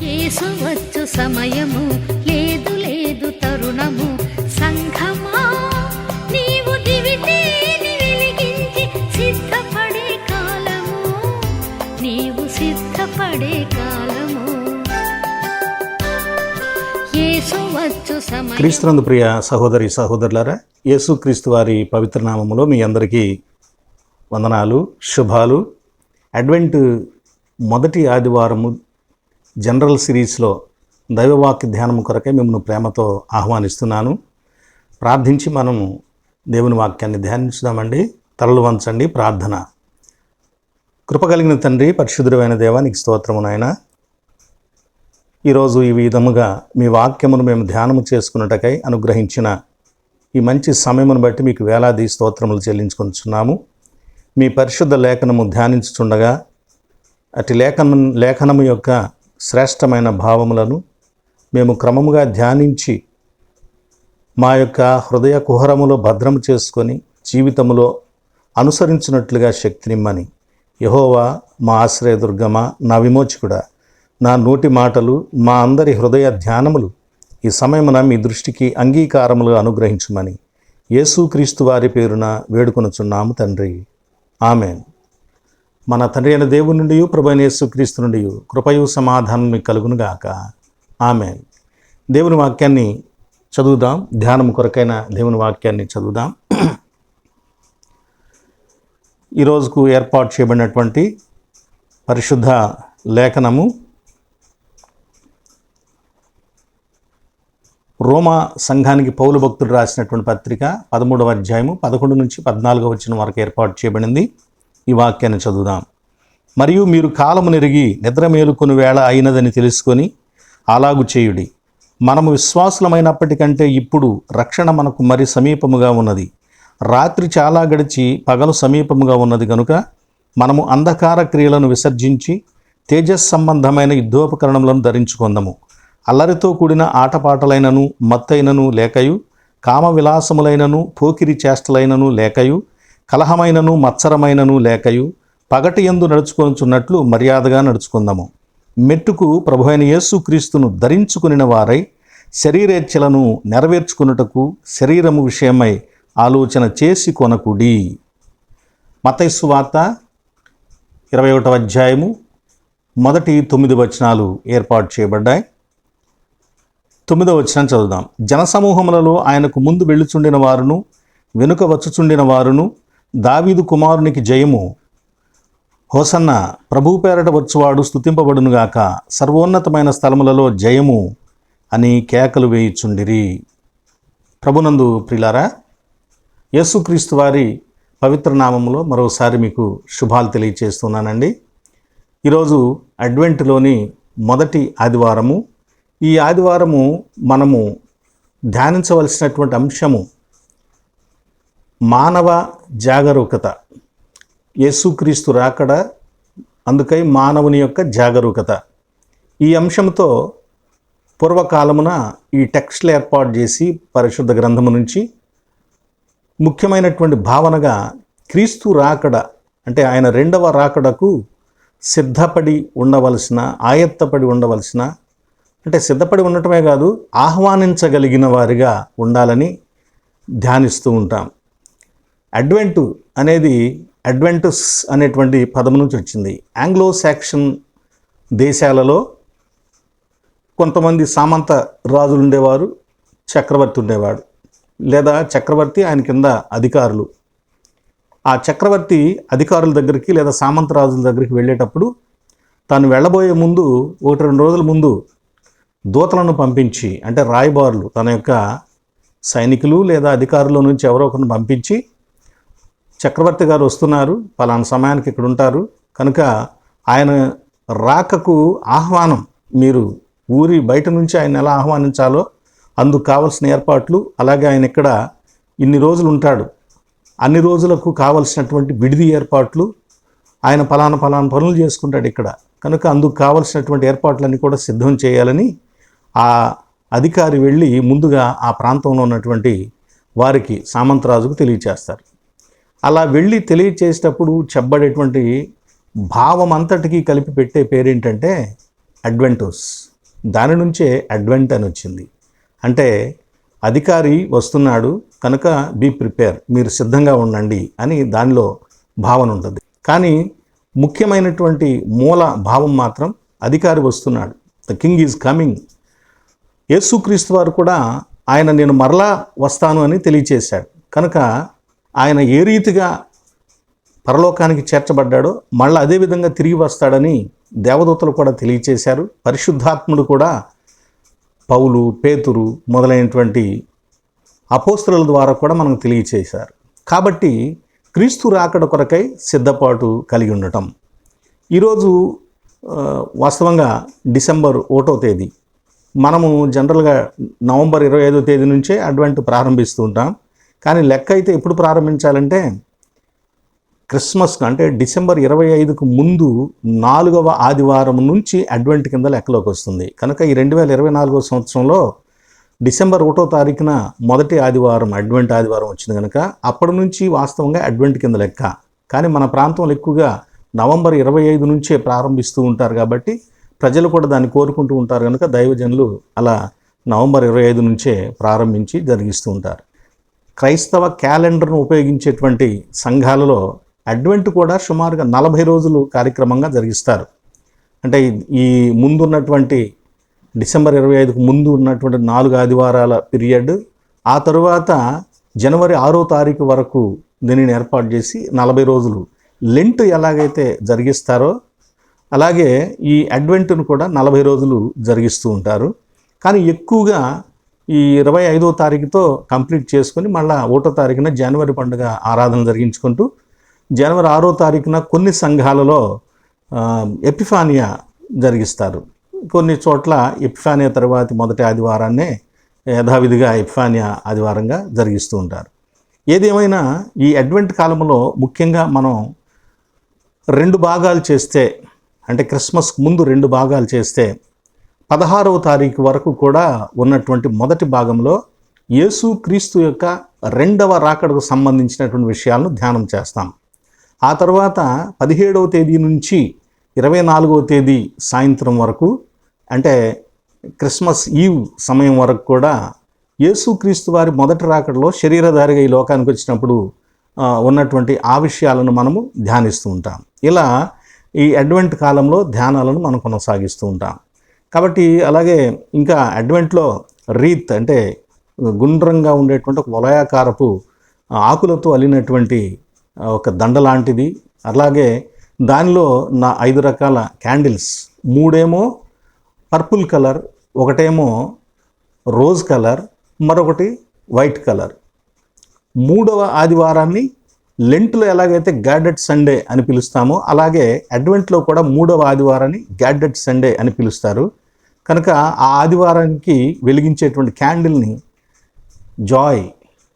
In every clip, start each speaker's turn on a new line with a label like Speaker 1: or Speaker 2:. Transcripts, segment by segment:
Speaker 1: యేసు వచ్చు సమయము లేదు లేదు తరుణము సంఘమా నీవు దివిటీని వెలిగించి సిద్ధపడే కాలము నీవు సిద్ధపడే కాలము యేసు వచ్చు సమయం.
Speaker 2: క్రీస్తునందు ప్రియ సహోదరి సహోదరులారా, యేసుక్రీస్తు వారి పవిత్ర నామములో మీ అందరికీ వందనాలు, శుభాలు. అడ్వెంట్ మొదటి ఆదివారము జనరల్ సిరీస్లో దైవవాక్య ధ్యానము కొరకే మిమ్మల్ని ప్రేమతో ఆహ్వానిస్తున్నాను. ప్రార్థించి మనము దేవుని వాక్యాన్ని ధ్యానించుదామండి. తలలు వంచండి. ప్రార్థన. కృప కలిగిన తండ్రి, పరిశుద్ధుడైన దేవా, నీకు స్తోత్రము నాయనా. ఈరోజు ఈ విధముగా మీ వాక్యమును మేము ధ్యానము చేసుకున్నటకై అనుగ్రహించిన ఈ మంచి సమయమును బట్టి మీకు వేలాది స్తోత్రములు చెల్లించుకొనిచున్నాము. మీ పరిశుద్ధ లేఖనము ధ్యానించుచుండగా అటు లేఖనము యొక్క శ్రేష్టమైన భావములను మేము క్రమముగా ధ్యానించి మా యొక్క హృదయ కుహరములో భద్రము చేసుకొని జీవితములో అనుసరించినట్లుగా శక్తినిమ్మని. యెహోవా మా ఆశ్రయదుర్గమా, నా విమోచకుడా, నా నోటి మాటలు, మా అందరి హృదయ ధ్యానములు ఈ సమయమున మీ దృష్టికి అంగీకారములు అనుగ్రహించుమని యేసుక్రీస్తు వారి పేరున వేడుకొనుచున్నాము తండ్రి. ఆమెన్. మన తండ్రి అయిన దేవుని నుండి, ప్రభువైన యేసుక్రీస్తు నుండి కృపయు సమాధానం మీకు కలుగునుగాక. ఆమెన్. దేవుని వాక్యాన్ని చదువుదాం. ధ్యానం కొరకైన దేవుని వాక్యాన్ని చదువుదాం. ఈరోజుకు ఏర్పాటు చేయబడినటువంటి పరిశుద్ధ లేఖనము రోమా సంఘానికి పౌలు భక్తుడు రాసినటువంటి పత్రిక 13వ అధ్యాయము 11 నుంచి 14వ వచనం వరకు ఏర్పాటు చేయబడింది. ఈ వాక్యాన్ని చదువుదాం. మరియు మీరు కాలము నెరిగి నిద్ర మేలుకొని వేళ అయినదని తెలుసుకొని అలాగు చేయుడి. మనము విశ్వాసులమైనప్పటికంటే ఇప్పుడు రక్షణ మనకు మరి సమీపముగా ఉన్నది. రాత్రి చాలా గడిచి పగలు సమీపముగా ఉన్నది కనుక మనము అంధకార క్రియలను విసర్జించి తేజస్ సంబంధమైన యుద్ధోపకరణములను ధరించుకొందము. అల్లరితో కూడిన ఆటపాటలైనను మత్తైనను లేకయు, కామ విలాసములైనను పోకిరి చేష్టలైనను లేకయు, కలహమైనను మత్సరమైనను లేకయు, పగటి యందు నడుచుకొనుచున్నట్లు మర్యాదగా నడుచుకుందాము. మెట్టుకు ప్రభువైన యేసుక్రీస్తును ధరించుకుని వారై శరీరేచ్ఛలను నెరవేర్చుకున్నటకు శరీరము విషయమై ఆలోచన చేసి కొనకుడి. మత్తయి సువార్త 21వ అధ్యాయము మొదటి 9 వచనాలు ఏర్పాటు చేయబడ్డాయి. 9వ వచనం చదువుదాం. జనసమూహములలో ఆయనకు ముందు వెళ్ళుచుండిన వారును వెనుక వచ్చుచుండిన వారును దావీదు కుమారునికి జయము, హోసన్న, ప్రభువు పేరట వచ్చువాడు స్తుతింపబడునుగాక, సర్వోన్నతమైన స్థలములలో జయము అని కేకలు వేయుచుండిరి. ప్రభునందు ప్రియులారా, యేసుక్రీస్తు వారి పవిత్ర నామములో మరోసారి మీకు శుభాలు తెలియచేస్తున్నానండి. ఈరోజు అడ్వెంట్లోని మొదటి ఆదివారము. ఈ ఆదివారము మనము ధ్యానించవలసినటువంటి అంశము మానవ జాగరూకత. యేసుక్రీస్తు రాకడ, అందుకై మానవుని యొక్క జాగరూకత. ఈ అంశంతో పూర్వకాలమున ఈ టెక్స్ట్లు ఏర్పాటు చేసి పరిశుద్ధ గ్రంథము నుంచి ముఖ్యమైనటువంటి భావనగా క్రీస్తు రాకడ అంటే ఆయన రెండవ రాకడకు సిద్ధపడి ఉండవలసిన, ఆయత్తపడి ఉండవలసిన, అంటే సిద్ధపడి ఉండటమే కాదు ఆహ్వానించగలిగిన వారిగా ఉండాలని ధ్యానిస్తూ ఉంటాం. అడ్వెంటు అనేది అడ్వెంటస్ అనేటువంటి పదము నుంచి వచ్చింది. ఆంగ్లో సాక్సన్ దేశాలలో కొంతమంది సామంత రాజులు ఉండేవారు, చక్రవర్తి ఉండేవాడు, లేదా చక్రవర్తి ఆయన కింద అధికారులు. ఆ చక్రవర్తి అధికారుల దగ్గరికి లేదా సామంత రాజుల దగ్గరికి వెళ్ళేటప్పుడు తాను వెళ్ళబోయే ముందు 1-2 రోజుల ముందు దూతలను పంపించి, అంటే రాయబారులు, తన యొక్క సైనికులు లేదా అధికారుల నుంచి ఎవరో ఒకరిని పంపించి, చక్రవర్తి గారు వస్తున్నారు, పలానా సమయానికి ఇక్కడ ఉంటారు కనుక ఆయన రాకకు ఆహ్వానం, మీరు ఊరి బయట నుంచి ఆయన ఎలా ఆహ్వానించాలో అందుకు కావలసిన ఏర్పాట్లు, అలాగే ఆయన ఇక్కడ ఇన్ని రోజులు ఉంటాడు, అన్ని రోజులకు కావలసినటువంటి విడిది ఏర్పాట్లు, ఆయన పలానా పనులు చేసుకుంటాడు ఇక్కడ కనుక అందుకు కావలసినటువంటి ఏర్పాట్లన్నీ కూడా సిద్ధం చేయాలని ఆ అధికారి వెళ్ళి ముందుగా ఆ ప్రాంతంలో ఉన్నటువంటి వారికి, సామంతరాజుకు తెలియచేస్తారు. అలా వెళ్ళి తెలియచేసేటప్పుడు చెప్పబడేటువంటి భావం అంతటికీ కలిపి పెట్టే పేరేంటంటే అడ్వెంటోస్, దాని నుంచే అడ్వెంట్ అని వచ్చింది. అంటే అధికారి వస్తున్నాడు కనుక బీ ప్రిపేర్, మీరు సిద్ధంగా ఉండండి అని దానిలో భావన ఉంటుంది. కానీ ముఖ్యమైనటువంటి మూల భావం మాత్రం అధికారి వస్తున్నాడు, ద కింగ్ ఈజ్ కమింగ్. యేసుక్రీస్తు వారు కూడా ఆయన నేను మరలా వస్తాను అని తెలియచేశాడు. కనుక ఆయన ఏ రీతిగా పరలోకానికి చేర్చబడ్డాడో మళ్ళీ అదేవిధంగా తిరిగి వస్తాడని దేవదూతలు కూడా తెలియచేశారు. పరిశుద్ధాత్ముడు కూడా పౌలు, పేతురు మొదలైనటువంటి అపోస్తలుల ద్వారా కూడా మనకు తెలియచేశారు. కాబట్టి క్రీస్తు రాకడ కొరకై సిద్ధపాటు కలిగి ఉండటం. ఈరోజు వాస్తవంగా డిసెంబర్ 1వ తేదీ, మనము జనరల్గా నవంబర్ 25వ తేదీ నుంచే అడ్వెంట్ ప్రారంభిస్తూ ఉంటాం. కానీ లెక్క అయితే ఎప్పుడు ప్రారంభించాలంటే క్రిస్మస్ అంటే డిసెంబర్ 25కు ముందు 4వ ఆదివారం నుంచి అడ్వెంట్ కింద లెక్కలోకి వస్తుంది. కనుక ఈ 2024 సంవత్సరంలో డిసెంబర్ 1వ తారీఖున మొదటి ఆదివారం అడ్వెంట్ ఆదివారం వచ్చింది కనుక అప్పటి నుంచి వాస్తవంగా అడ్వెంట్ కింద లెక్క. కానీ మన ప్రాంతంలో ఎక్కువగా నవంబర్ 25 నుంచే ప్రారంభిస్తూ ఉంటారు కాబట్టి ప్రజలు కూడా దాన్ని కోరుకుంటూ ఉంటారు కనుక దైవజనులు అలా నవంబర్ 25 నుంచే ప్రారంభించి జరిగిస్తూ ఉంటారు. క్రైస్తవ క్యాలెండర్ను ఉపయోగించేటువంటి సంఘాలలో అడ్వెంట్ కూడా సుమారుగా 40 రోజులు కార్యక్రమంగా జరిగిస్తారు. అంటే ఈ ముందున్నటువంటి డిసెంబర్ 25కు ముందు ఉన్నటువంటి 4 ఆదివారాల పీరియడ్, ఆ తరువాత జనవరి 6వ తారీఖు వరకు దీనిని ఏర్పాటు చేసి 40 రోజులు లెంట్ ఎలాగైతే జరిగిస్తారో అలాగే ఈ అడ్వెంట్ను కూడా 40 రోజులు జరిగిస్తూ ఉంటారు. కానీ ఎక్కువగా ఈ 25వ తారీఖుతో కంప్లీట్ చేసుకొని మళ్ళీ 1వ తారీఖున జనవరి పండుగ ఆరాధన జరిగించుకుంటూ జనవరి 6వ తారీఖున కొన్ని సంఘాలలో ఎపిఫానియా జరిగిస్తారు. కొన్ని చోట్ల ఎపిఫానియా తర్వాతి మొదటి ఆదివారాన్నే యథావిధిగా ఎపిఫానియా ఆదివారంగా జరిగిస్తూ ఉంటారు. ఏదేమైనా ఈ అడ్వెంట్ కాలంలో ముఖ్యంగా మనం 2 భాగాలు చేస్తే, అంటే క్రిస్మస్కి ముందు 2 భాగాలు చేస్తే 16వ తారీఖు వరకు కూడా ఉన్నటువంటి మొదటి భాగంలో యేసు క్రీస్తు యొక్క 2వ రాకడకు సంబంధించినటువంటి విషయాలను ధ్యానం చేస్తాం. ఆ తర్వాత 17వ తేదీ నుంచి 24వ తేదీ సాయంత్రం వరకు, అంటే క్రిస్మస్ ఈవ్ సమయం వరకు కూడా యేసుక్రీస్తు వారి మొదటి రాకడలో శరీరధారిగా ఈ లోకానికి వచ్చినప్పుడు ఉన్నటువంటి ఆ విషయాలను మనము ధ్యానిస్తూ ఉంటాం. ఇలా ఈ అడ్వెంట్ కాలంలో ధ్యానాలను మనం కొనసాగిస్తూ ఉంటాం. కాబట్టి అలాగే ఇంకా అడ్వెంట్లో రీత్ అంటే గుండ్రంగా ఉండేటువంటి ఒక వలయాకారపు ఆకులతో అల్లినటువంటి ఒక దండ లాంటిది, అలాగే దానిలో 5 రకాల candles, 3 purple colour, 1 rose colour, మరొకటి వైట్ కలర్. 3వ ఆదివారాన్ని లెంట్లో ఎలాగైతే గాడెడ్ సండే అని పిలుస్తామో అలాగే అడ్వెంట్లో కూడా 3వ ఆదివారాన్ని గాడెడ్ సండే అని పిలుస్తారు. కనుక ఆ ఆదివారానికి వెలిగించేటువంటి క్యాండిల్ని జాయ్,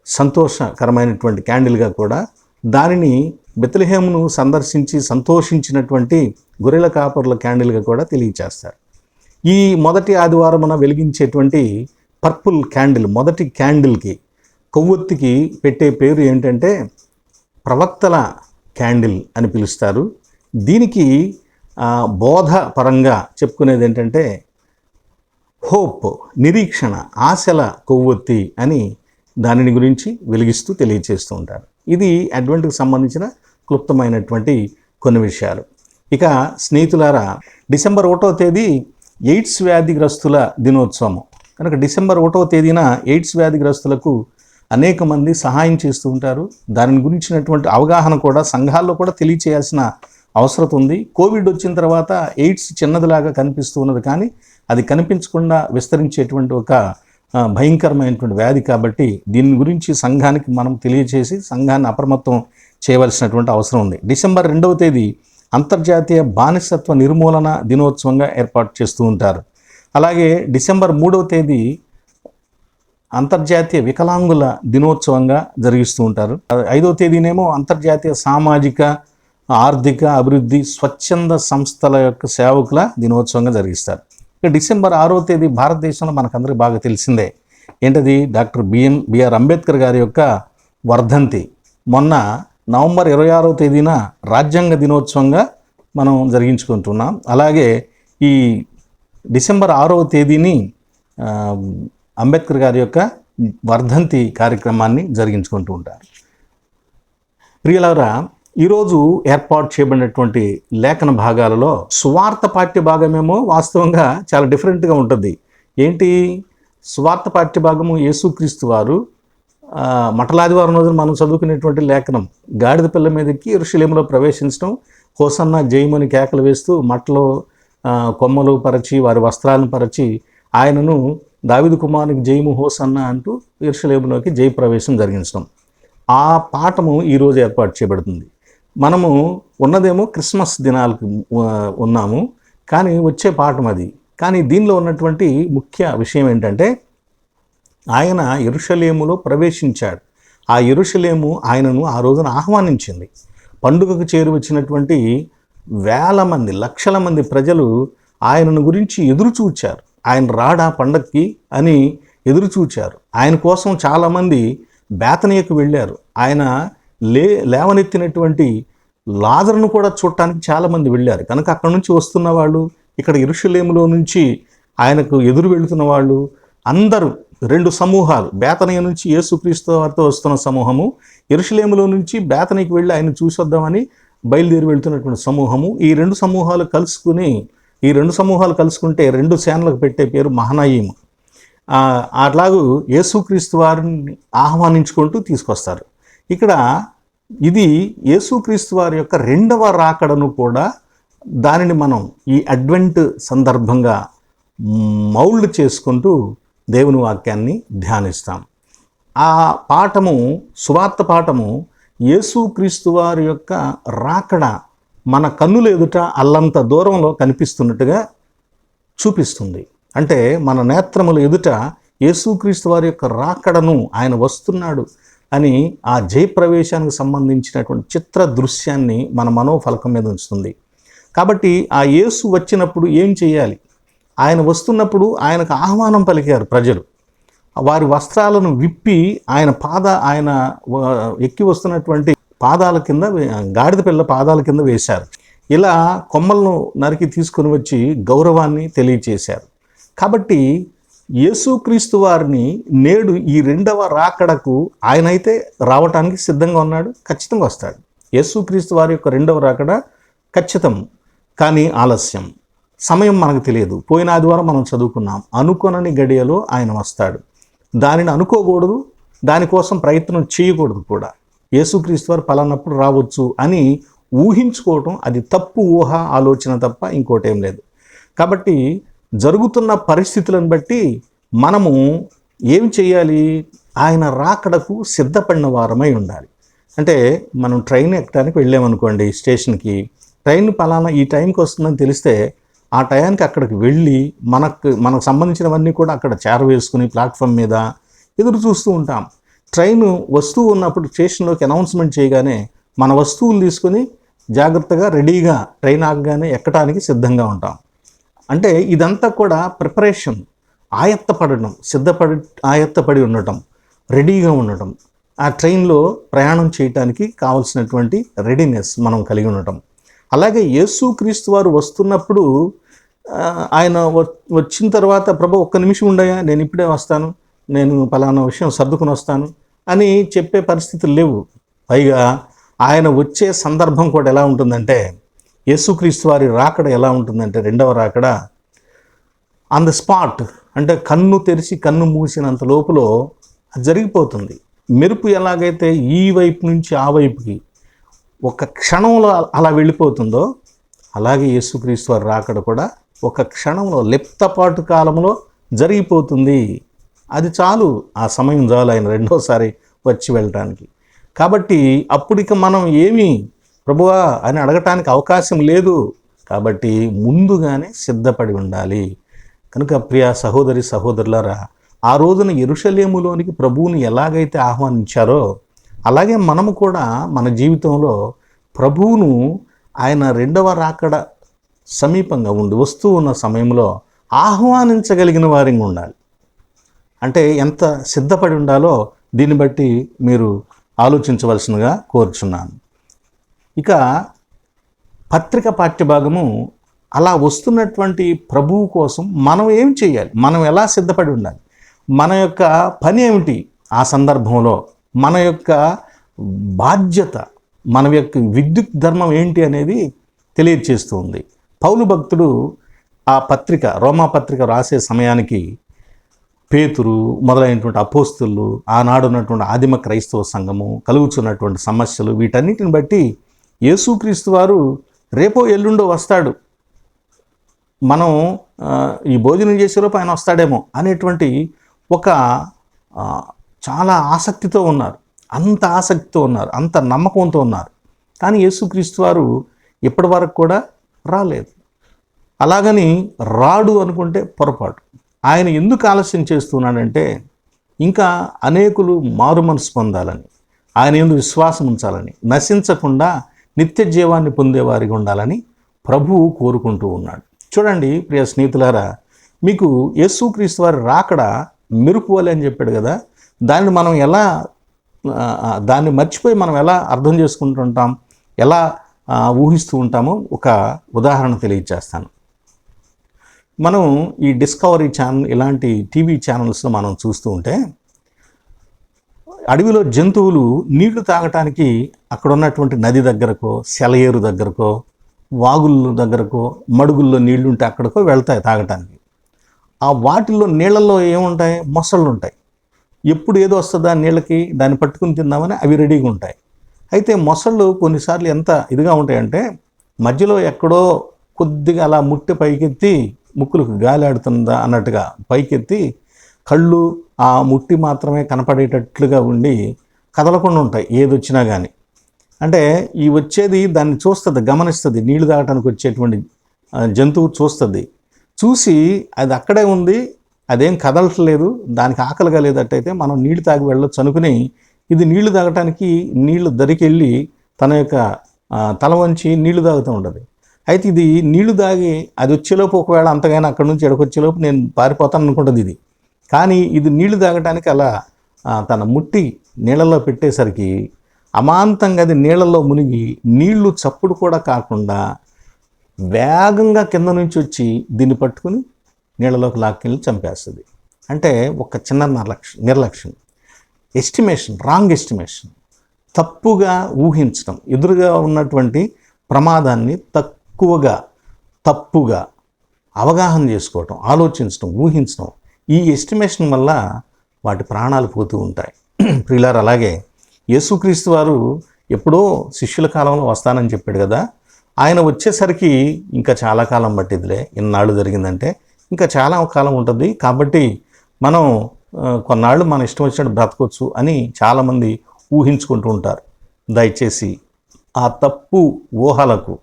Speaker 2: సంతోషకరమైనటువంటి క్యాండిల్గా కూడా, దానిని బెత్లెహేమును సందర్శించి సంతోషించినటువంటి గొర్రెల కాపరుల క్యాండిల్గా కూడా తెలియచేస్తారు. ఈ మొదటి ఆదివారమున వెలిగించేటువంటి పర్పుల్ క్యాండిల్, మొదటి క్యాండిల్కి, కొవ్వొత్తికి పెట్టే పేరు ఏంటంటే ప్రవక్తల క్యాండిల్ అని పిలుస్తారు. దీనికి బోధ పరంగా చెప్పుకునేది ఏంటంటే హోప్, నిరీక్షణ, ఆశల కొవ్వొత్తి అని దానిని గురించి వెలిగిస్తూ తెలియచేస్తూ ఉంటారు. ఇది అడ్వెంట్కి సంబంధించిన క్లుప్తమైనటువంటి కొన్ని విషయాలు. ఇక స్నేహితులారా, డిసెంబర్ 1వ తేదీ ఎయిడ్స్ వ్యాధిగ్రస్తుల దినోత్సవం కనుక డిసెంబర్ 1వ తేదీన ఎయిడ్స్ వ్యాధిగ్రస్తులకు అనేక మంది సహాయం చేస్తూ ఉంటారు. దాని గురించినటువంటి అవగాహన కూడా సంఘాల్లో కూడా తెలియచేయాల్సిన అవసరం ఉంది. కోవిడ్ వచ్చిన తర్వాత ఎయిడ్స్ చిన్నదిలాగా కనిపిస్తూ ఉన్నది, కానీ అది కనిపించకుండా విస్తరించేటువంటి ఒక భయంకరమైనటువంటి వ్యాధి. కాబట్టి దీని గురించి సంఘానికి మనం తెలియచేసి సంఘాన్ని అప్రమత్తం చేయవలసినటువంటి అవసరం ఉంది. డిసెంబర్ 2వ తేదీ అంతర్జాతీయ బానిసత్వ నిర్మూలన దినోత్సవంగా ఏర్పాటు చేస్తూ ఉంటారు. అలాగే డిసెంబర్ 3వ తేదీ అంతర్జాతీయ వికలాంగుల దినోత్సవంగా జరిగిస్తూ ఉంటారు. 5వ తేదీనేమో అంతర్జాతీయ సామాజిక ఆర్థిక అభివృద్ధి స్వచ్ఛంద సంస్థల యొక్క సేవకుల దినోత్సవంగా జరిగిస్తారు. ఇక డిసెంబర్ 6వ తేదీ భారతదేశంలో మనకందరికీ బాగా తెలిసిందే. ఏంటది? డాక్టర్ బిఆర్ అంబేద్కర్ గారి యొక్క వర్ధంతి. మొన్న నవంబర్ 26వ తేదీన రాజ్యాంగ దినోత్సవంగా మనం జరిగించుకుంటున్నాం. అలాగే ఈ డిసెంబర్ 6వ తేదీని ఆ, అంబేద్కర్ గారి యొక్క వర్ధంతి కార్యక్రమాన్ని జరిగించుకుంటూ ఉంటారు. ప్రియులారా, ఈరోజు ఏర్పాటు చేయబడినటువంటి లేఖన భాగాలలో సువార్త పాఠ్య భాగమేమో వాస్తవంగా చాలా డిఫరెంట్గా ఉంటుంది. ఏంటి సువార్త పాఠ్య భాగము? యేసుక్రీస్తు వారు మటలాదివారం రోజున మనం చదువుకునేటువంటి లేఖనం, గాడిద పిల్ల మీదకి యెరూషలేములో ప్రవేశించడం, హోసన్న జయమని కేకలు వేస్తూ మట్టలో కొమ్మలు పరచి వారి వస్త్రాలను పరచి ఆయనను దావీదు కుమారునికి జయము హోసన్న అంటూ యెరూషలేములోకి జయప్రవేశం జరిగించడం. ఆ పాఠము ఈరోజు ఏర్పాటు చేయబడుతుంది. మనము ఉన్నదేమో క్రిస్మస్ దినాలకు ఉన్నాము, కానీ వచ్చే పాఠం అది. కానీ దీనిలో ఉన్నటువంటి ముఖ్య విషయం ఏంటంటే, ఆయన యెరూషలేములో ప్రవేశించాడు. ఆ యెరూషలేము ఆయనను ఆ రోజున ఆహ్వానించింది. పండుగకు చేరువచ్చినటువంటి వేల మంది, లక్షల మంది ప్రజలు ఆయనను గురించి ఎదురు చూచారు. ఆయన రాడా పండక్కి అని ఎదురు చూచారు. ఆయన కోసం చాలామంది బేతనీయకు వెళ్ళారు. ఆయన లేవనెత్తినటువంటి లాజరును కూడా చూడటానికి చాలామంది వెళ్ళారు. కనుక అక్కడి నుంచి వస్తున్న వాళ్ళు, ఇక్కడ యెరూషలేములో నుంచి ఆయనకు ఎదురు వెళుతున్న వాళ్ళు అందరూ రెండు సమూహాలు, బేతనీయ నుంచి యేసుక్రీస్తు వారితో వస్తున్న సమూహము, యెరూషలేములో నుంచి బేతనీకి వెళ్ళి ఆయన చూసొద్దామని బయలుదేరి వెళ్తున్నటువంటి సమూహము. ఈ రెండు సమూహాలు కలుసుకుంటే రెండు సేనలకు పెట్టే పేరు మహనయీము. అట్లాగూ యేసుక్రీస్తు వారిని ఆహ్వానించుకుంటూ తీసుకొస్తారు. ఇక్కడ ఇది యేసుక్రీస్తు వారి యొక్క రెండవ రాకడను కూడా, దానిని మనం ఈ అడ్వెంట్ సందర్భంగా మౌల్డ్ చేసుకుంటూ దేవుని వాక్యాన్ని ధ్యానిస్తాం. ఆ పాఠము, సువార్త పాఠము, యేసుక్రీస్తు వారి యొక్క రాకడ మన కన్నుల ఎదుట అల్లంత దూరంలో కనిపిస్తున్నట్టుగా చూపిస్తుంది. అంటే మన నేత్రముల ఎదుట యేసుక్రీస్తు వారి యొక్క రాకడను, ఆయన వస్తున్నాడు అని ఆ జయప్రవేశానికి సంబంధించినటువంటి చిత్ర దృశ్యాన్ని మన మనోఫలకం మీద ఉంచుతుంది. కాబట్టి ఆ యేసు వచ్చినప్పుడు ఏం చేయాలి? ఆయన వస్తున్నప్పుడు ఆయనకు ఆహ్వానం పలికారు ప్రజలు. వారి వస్త్రాలను విప్పి ఆయన ఎక్కి వస్తున్నటువంటి పాదాల కింద, గాడిద పిల్ల పాదాల కింద వేశారు. ఇలా కొమ్మలను నరికి తీసుకొని వచ్చి గౌరవాన్ని తెలియచేశారు. కాబట్టి యేసుక్రీస్తు వారిని నేడు ఈ రెండవ రాకడకు ఆయనైతే రావటానికి సిద్ధంగా ఉన్నాడు, ఖచ్చితంగా వస్తాడు. యేసుక్రీస్తు వారి యొక్క రెండవ రాకడ ఖచ్చితం, కానీ ఆలస్యం. సమయం మనకు తెలియదు. పోయిన ఆదివారం మనం చదువుకున్నాం, అనుకొనని గడియలో ఆయన వస్తాడు. దానిని అనుకోకూడదు, దానికోసం ప్రయత్నం చేయకూడదు కూడా. యేసుక్రీస్తు వారు పలానప్పుడు రావచ్చు అని ఊహించుకోవటం అది తప్పు ఊహ, ఆలోచన తప్ప ఇంకోటి ఏం లేదు. కాబట్టి జరుగుతున్న పరిస్థితులను బట్టి మనము ఏం చేయాలి? ఆయన రాకడకు సిద్ధపడిన వారమై ఉండాలి. అంటే మనం ట్రైన్ ఎక్కడానికి వెళ్ళామనుకోండి స్టేషన్కి, ట్రైన్ పలానా ఈ టైంకి వస్తుందని తెలిస్తే ఆ టయానికి అక్కడికి వెళ్ళి మనకు సంబంధించినవన్నీ కూడా అక్కడ చేరవేసుకుని ప్లాట్ఫామ్ మీద ఎదురు చూస్తూ ఉంటాం. ట్రైన్ వస్తూ ఉన్నప్పుడు స్టేషన్లోకి అనౌన్స్మెంట్ చేయగానే మన వస్తువులు తీసుకొని జాగ్రత్తగా రెడీగా ట్రైన్ ఆగగానే ఎక్కడానికి సిద్ధంగా ఉంటాం. అంటే ఇదంతా కూడా ప్రిపరేషన్, ఆయత్తపడి ఉండటం, రెడీగా ఉండటం, ఆ ట్రైన్లో ప్రయాణం చేయటానికి కావలసినటువంటి రెడీనెస్ మనం కలిగి ఉండటం. అలాగే యేసుక్రీస్తు వారు వస్తున్నప్పుడు ఆయన వచ్చిన తర్వాత, ప్రభు ఒక్క నిమిషం ఉండయా, నేను ఇప్పుడే వస్తాను, నేను పలానా విషయం సర్దుకుని వస్తాను అని చెప్పే పరిస్థితులు లేవు. పైగా ఆయన వచ్చే సందర్భం కూడా ఎలా ఉంటుందంటే, యేసుక్రీస్తు వారి రాకడ ఎలా ఉంటుందంటే, రెండవ రాకడ ఆన్ ద స్పాట్, అంటే కన్ను తెరిచి కన్ను మూసినంత లోపులో జరిగిపోతుంది. మెరుపు ఎలాగైతే ఈ వైపు నుంచి ఆ వైపుకి ఒక క్షణంలో అలా వెళ్ళిపోతుందో, అలాగే యేసుక్రీస్తు వారి రాకడ కూడా ఒక క్షణంలో, లిప్తపాటు కాలంలో జరిగిపోతుంది. అది చాలు, ఆ సమయం చాలు ఆయన రెండోసారి వచ్చి వెళ్ళటానికి. కాబట్టి అప్పుడిక మనం ఏమి ప్రభువా అని అడగటానికి అవకాశం లేదు. కాబట్టి ముందుగానే సిద్ధపడి ఉండాలి. కనుక ప్రియ సహోదరి సహోదరులారా, ఆ రోజున యెరూషలేములోనికి ప్రభువుని ఎలాగైతే ఆహ్వానించారో, అలాగే మనము కూడా మన జీవితంలో ప్రభువును ఆయన రెండవ రాకడ సమీపంగా వస్తూ ఉన్న సమయంలో ఆహ్వానించగలిగిన వారిగా ఉండాలి. అంటే ఎంత సిద్ధపడి ఉండాలో దీన్ని బట్టి మీరు ఆలోచించవలసిందిగా కోరుచున్నాను. ఇక పత్రిక పాఠ్యభాగము అలా వస్తున్నటువంటి ప్రభువు కోసం మనం ఏం చేయాలి, మనం ఎలా సిద్ధపడి ఉండాలి, మన యొక్క పని ఏమిటి ఆ సందర్భంలో, మన యొక్క బాధ్యత, మన యొక్క విద్యుత్ ధర్మం ఏంటి అనేది తెలియజేస్తూ ఉంది. పౌలు భక్తుడు ఆ పత్రిక, రోమా పత్రిక రాసే సమయానికి పేతురు మొదలైనటువంటి అపోస్తులు, ఆనాడు ఉన్నటువంటి ఆదిమ క్రైస్తవ సంఘము, కలుగుతున్నటువంటి సమస్యలు, వీటన్నిటిని బట్టి యేసుక్రీస్తు వారు రేపో ఎల్లుండో వస్తాడు, మనం ఈ భోజనం చేసేలోపు ఆయన వస్తాడేమో అనేటువంటి ఒక చాలా ఆసక్తితో ఉన్నారు, అంత ఆసక్తితో ఉన్నారు, అంత నమ్మకంతో ఉన్నారు. కానీ యేసుక్రీస్తు వారు ఇప్పటి వరకు కూడా రాలేదు. అలాగని రాడు అనుకుంటే పొరపాటు. ఆయన ఎందుకు ఆలస్యం చేస్తున్నాడంటే ఇంకా అనేకులు మారు మనసు పొందాలని, ఆయన యందు విశ్వాసం ఉంచాలని, నశించకుండా నిత్య జీవాన్ని పొందేవారిగా ఉండాలని ప్రభువు కోరుకుంటూ ఉన్నాడు. చూడండి ప్రియ స్నేహితులారా, మీకు యేసుక్రీస్తు వారి రాకడ మెరుపు వలె అని చెప్పాడు కదా, దాన్ని మనం ఎలా, దాన్ని మర్చిపోయి మనం ఎలా అర్థం చేసుకుంటుంటాం, ఎలా ఊహిస్తూ ఉంటామో ఒక ఉదాహరణ తెలియజేస్తాను. మనం ఈ డిస్కవరీ ఛానల్ ఇలాంటి టీవీ ఛానల్స్లో మనం చూస్తూ ఉంటే అడవిలో జంతువులు నీళ్లు తాగటానికి అక్కడ ఉన్నటువంటి నది దగ్గరకో, సెలయేరు దగ్గరకో, వాగుల దగ్గరకో, మడుగుల్లో నీళ్లు ఉంటే అక్కడికో వెళ్తాయి తాగటానికి. ఆ వాటిల్లో నీళ్ళల్లో ఏముంటాయి, మొసళ్ళు ఉంటాయి. ఎప్పుడు ఏదో వస్తుందా నీళ్ళకి, దాన్ని పట్టుకుని తిందామని అవి రెడీగా ఉంటాయి. అయితే మొసళ్ళు కొన్నిసార్లు ఎంత ఇదిగా ఉంటాయంటే మధ్యలో ఎక్కడో కొద్దిగా అలా ముట్టి పైకెత్తి, ముక్కులకు గాలి ఆడుతుందా అన్నట్టుగా పైకెత్తి కళ్ళు ఆ ముట్టి మాత్రమే కనపడేటట్లుగా ఉండి కదలకుండా ఉంటాయి ఏది వచ్చినా కానీ. అంటే ఈ వచ్చేది దాన్ని చూస్తుంది, గమనిస్తుంది, నీళ్లు తాగటానికి వచ్చేటువంటి జంతువు చూస్తుంది. చూసి అది అక్కడే ఉంది, అదేం కదలట్లేదు, దానికి ఆకలిగా లేదట్టయితే మనం నీళ్లు తాగి వెళ్ళొచ్చు అనుకుని ఇది నీళ్లు తాగటానికి నీళ్లు దరికెళ్ళి తన యొక్క తల వంచి నీళ్లు తాగుతూ ఉంటుంది. అయితే ఇది నీళ్లు తాగి అది వచ్చేలోపు ఒకవేళ అంతగానే అక్కడి నుంచి ఎడకొచ్చేలోపు నేను పారిపోతాను అనుకుంటుంది ఇది. కానీ ఇది నీళ్లు తాగటానికి అలా తన ముట్టి నీళ్ళలో పెట్టేసరికి అమాంతంగా అది నీళ్ళల్లో మునిగి నీళ్లు చప్పుడు కూడా కాకుండా వేగంగా కింద నుంచి వచ్చి దీన్ని పట్టుకుని నీళ్ళలోకి లాక్కెళ్ళి చంపేస్తుంది. అంటే ఒక చిన్న నిర్లక్ష్యం, ఎస్టిమేషన్, రాంగ్ ఎస్టిమేషన్, తప్పుగా ఊహించడం, ఎదురుగా ఉన్నటువంటి ప్రమాదాన్ని తప్పుగా అవగాహన చేసుకోవటం, ఆలోచించడం, ఊహించడం, ఈ ఎస్టిమేషన్ వల్ల వాటి ప్రాణాలు పోతూ ఉంటాయి. ప్రియులారు, అలాగే యేసుక్రీస్తు వారు ఎప్పుడో శిష్యుల కాలంలో వస్తానని చెప్పాడు కదా, ఆయన వచ్చేసరికి ఇంకా చాలా కాలం పట్టిదిలే, ఇన్నాళ్ళు జరిగిందంటే ఇంకా చాలా కాలం ఉంటుంది, కాబట్టి మనం కొన్నాళ్ళు మన ఇష్టం వచ్చినట్టు బ్రతకొచ్చు అని చాలామంది ఊహించుకుంటూ ఉంటారు. దయచేసి ఆ తప్పు ఊహలకు,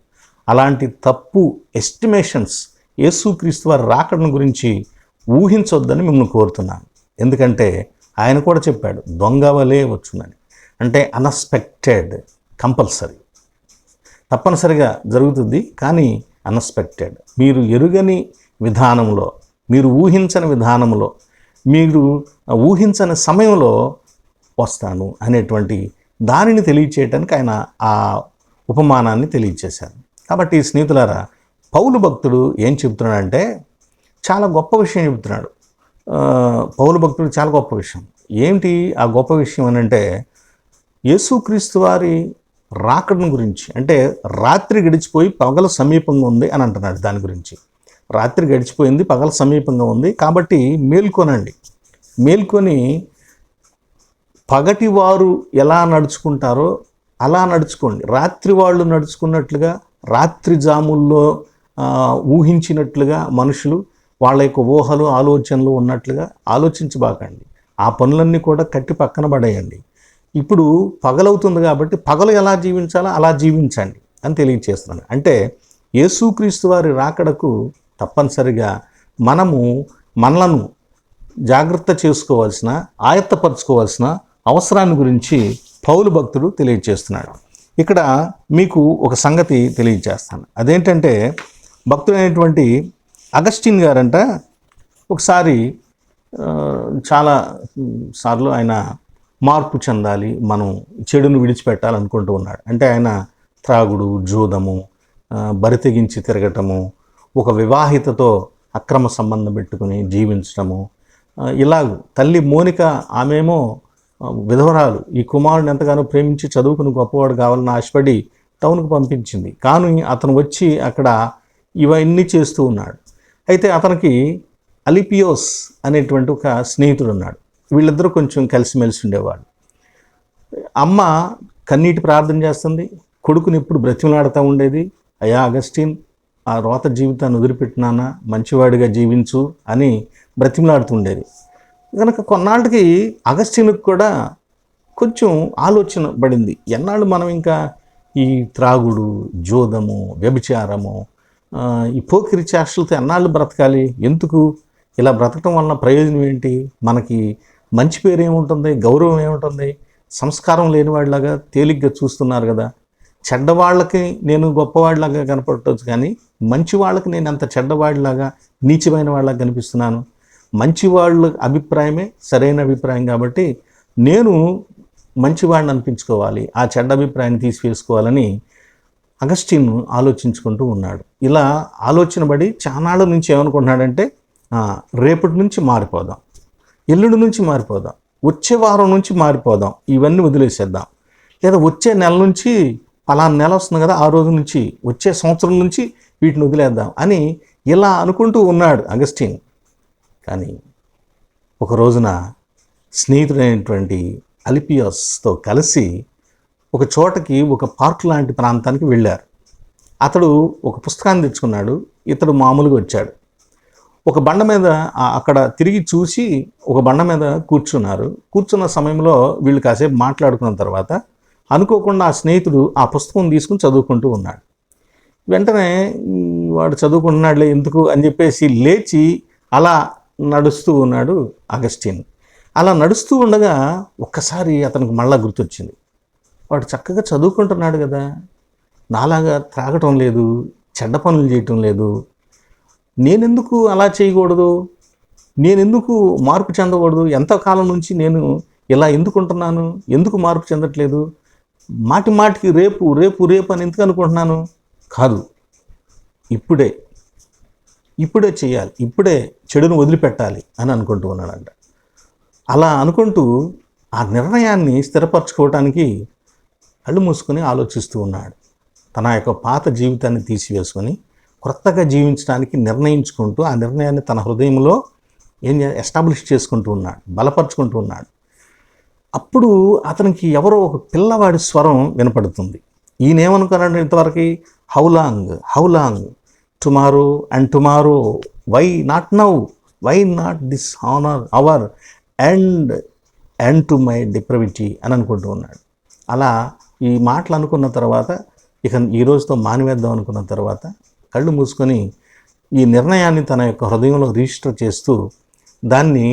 Speaker 2: అలాంటి తప్పు ఎస్టిమేషన్స్ యేసుక్రీస్తు వారి రాకడను గురించి ఊహించొద్దని మిమ్మల్ని కోరుతున్నాను. ఎందుకంటే ఆయన కూడా చెప్పాడు దొంగవలే వచ్చునని. అంటే అన్ఎక్స్పెక్టెడ్, కంపల్సరీ, తప్పనిసరిగా జరుగుతుంది, కానీ అన్ఎక్స్పెక్టెడ్, మీరు ఎరుగని విధానంలో, మీరు ఊహించని విధానంలో, మీరు ఊహించని సమయంలో వస్తాను అనేటువంటి దానిని తెలియచేయటానికి ఆయన ఆ ఉపమానాన్ని తెలియచేశారు. కాబట్టి స్నేహితులారా, పౌలు భక్తుడు ఏం చెబుతున్నాడంటే చాలా గొప్ప విషయం చెబుతున్నాడు. పౌలు భక్తుడు చాలా గొప్ప విషయం. ఏంటి ఆ గొప్ప విషయం అని అంటే యేసుక్రీస్తు వారి రాకడను గురించి. అంటే రాత్రి గడిచిపోయి పగలు సమీపంగా ఉంది అని అంటున్నాడు. దాని గురించి రాత్రి గడిచిపోయింది, పగలు సమీపంగా ఉంది, కాబట్టి మేల్కొనండి, మేల్కొని పగటి వారు ఎలా నడుచుకుంటారో అలా నడుచుకోండి. రాత్రి వాళ్ళు నడుచుకున్నట్లుగా, రాత్రి జాముల్లో ఊహించినట్లుగా మనుషులు వాళ్ళ యొక్క ఊహలు ఆలోచనలు ఉన్నట్లుగా ఆలోచించబాకండి. ఆ పనులన్నీ కూడా కట్టి పక్కన పడేయండి. ఇప్పుడు పగలవుతుంది కాబట్టి పగలు ఎలా జీవించాలో అలా జీవించండి అని తెలియజేస్తున్నాను. అంటే యేసుక్రీస్తు వారి రాకడకు తప్పనిసరిగా మనలను జాగ్రత్త చేసుకోవాల్సిన, ఆయత్తపరచుకోవాల్సిన అవసరాన్ని గురించి పౌలు భక్తుడు తెలియజేస్తున్నాడు. ఇక్కడ మీకు ఒక సంగతి తెలియజేస్తాను. అదేంటంటే భక్తుడైనటువంటి అగస్టిన్ గారంట ఒకసారి, చాలా సార్లు ఆయన మార్పు చెందాలి, మనం చెడును విడిచిపెట్టాలనుకుంటూ ఉన్నాడు. అంటే ఆయన త్రాగుడు, జూదము, బరితెగించి తిరగటము, ఒక వివాహితతో అక్రమ సంబంధం పెట్టుకుని జీవించడము. ఇలాగూ తల్లి మోనిక ఆమెమో విధవరాలు, ఈ కుమారుని ఎంతగానో ప్రేమించి చదువుకుని గొప్పవాడు కావాలని ఆశపడి టౌన్కు పంపించింది. కానీ అతను వచ్చి అక్కడ ఇవన్నీ చేస్తూ ఉన్నాడు. అయితే అతనికి అలిపియోస్ అనేటువంటి ఒక స్నేహితుడు ఉన్నాడు. వీళ్ళిద్దరూ కొంచెం కలిసిమెలిసి ఉండేవాడు. అమ్మ కన్నీటి ప్రార్థన చేస్తుంది, కొడుకుని ఎప్పుడు బ్రతిమలాడుతూ ఉండేది, అయ్యా అగస్టిన్ ఆ రోత జీవితాన్ని వదిలిపెట్టినానా, మంచివాడిగా జీవించు అని బ్రతిమలాడుతుండేది. కనుక కొన్నాళ్ళకి అగస్టిన్కి కూడా కొంచెం ఆలోచన పడింది, ఎన్నాళ్ళు మనం ఇంకా ఈ త్రాగుడు, జోదము, వ్యభిచారము, ఈ పోకిరి చేష్టలతో ఎన్నాళ్ళు బ్రతకాలి, ఎందుకు ఇలా బ్రతకటం వలన ప్రయోజనం ఏంటి, మనకి మంచి పేరు ఏముంటుంది, గౌరవం ఏముంటుంది, సంస్కారం లేనివాడిలాగా తేలిగ్గా చూస్తున్నారు కదా, చెడ్డవాళ్ళకి నేను గొప్పవాడిలాగా కనపడవచ్చు కానీ మంచి వాళ్ళకి నేను అంత చెడ్డవాడిలాగా నీచమైన వాళ్ళగా కనిపిస్తున్నాను. మంచి వాళ్ళ అభిప్రాయమే సరైన అభిప్రాయం కాబట్టి నేను మంచివాడిని అనిపించుకోవాలి, ఆ చెడ్డ అభిప్రాయాన్ని తీసివేసుకోవాలని అగస్టిన్ ఆలోచించుకుంటూ ఉన్నాడు. ఇలా ఆలోచన పడి చానాళ్ళ నుంచి ఏమనుకుంటున్నాడంటే, రేపటి నుంచి మారిపోదాం, ఎల్లుండి నుంచి మారిపోదాం, వచ్చే వారం నుంచి మారిపోదాం, ఇవన్నీ వదిలేసేద్దాం, లేదా వచ్చే నెల నుంచి పలానా నెల వస్తుంది కదా, ఆ రోజు నుంచి వచ్చే సంవత్సరం నుంచి వీటిని వదిలేద్దాం అని ఇలా అనుకుంటూ ఉన్నాడు అగస్టిన్. కానీ ఒక రోజున స్నేహితుడైనటువంటి అలిపియోస్తో కలిసి ఒక చోటకి, ఒక పార్క్ లాంటి ప్రాంతానికి వెళ్ళారు. అతడు ఒక పుస్తకాన్ని తెచ్చుకున్నాడు, ఇతడు మామూలుగా వచ్చాడు. ఒక బండ మీద అక్కడ తిరిగి చూసి ఒక బండ మీద కూర్చున్నారు. కూర్చున్న సమయంలో వీళ్ళు కాసేపు మాట్లాడుకున్న తర్వాత అనుకోకుండా ఆ స్నేహితుడు ఆ పుస్తకం తీసుకుని చదువుకుంటూ ఉన్నాడు. వెంటనే వాడు చదువుకుంటున్నాడులే ఎందుకు అని చెప్పేసి లేచి అలా నడుస్తూ ఉన్నాడు అగస్టిన్. అలా నడుస్తూ ఉండగా ఒక్కసారి అతనికి మళ్ళా గుర్తొచ్చింది, వాడు చక్కగా చదువుకుంటున్నాడు కదా, నాలాగా త్రాగటం లేదు, చెడ్డ పనులు చేయటం లేదు, నేనెందుకు అలా చేయకూడదు, నేనెందుకు మార్పు చెందకూడదు, ఎంతకాలం నుంచి నేను ఇలా ఎందుకుంటున్నాను, ఎందుకు మార్పు చెందట్లేదు, మాటి మాటికి రేపు రేపు రేపు అని ఎందుకు అనుకుంటున్నాను, కాదు ఇప్పుడే చేయాలి, ఇప్పుడే చెడును వదిలిపెట్టాలి అని అనుకుంటూ ఉన్నాడంట. అలా అనుకుంటూ ఆ నిర్ణయాన్ని స్థిరపరచుకోవటానికి కళ్ళు మూసుకొని ఆలోచిస్తూ ఉన్నాడు. తన యొక్క పాత జీవితాన్ని తీసివేసుకొని కొత్తగా జీవించడానికి నిర్ణయించుకుంటూ ఆ నిర్ణయాన్ని తన హృదయంలో ఎస్టాబ్లిష్ చేసుకుంటూ ఉన్నాడు, బలపరుచుకుంటూ ఉన్నాడు. అప్పుడు అతనికి ఎవరో ఒక పిల్లవాడి స్వరం వినపడుతుంది. ఈయనేమనుకున్నాడు ఇంతవరకు, how long tomorrow and tomorrow, why not now, why not this honour hour and to my depravity అని అనుకుంటూ ఉన్నాడు. అలా ఈ మాటలు అనుకున్న తర్వాత ఇక ఈ రోజుతో మానివేద్దాం అనుకున్న తర్వాత కళ్ళు మూసుకొని ఈ నిర్ణయాన్ని తన యొక్క హృదయంలో రిజిస్టర్ చేస్తూ దాన్ని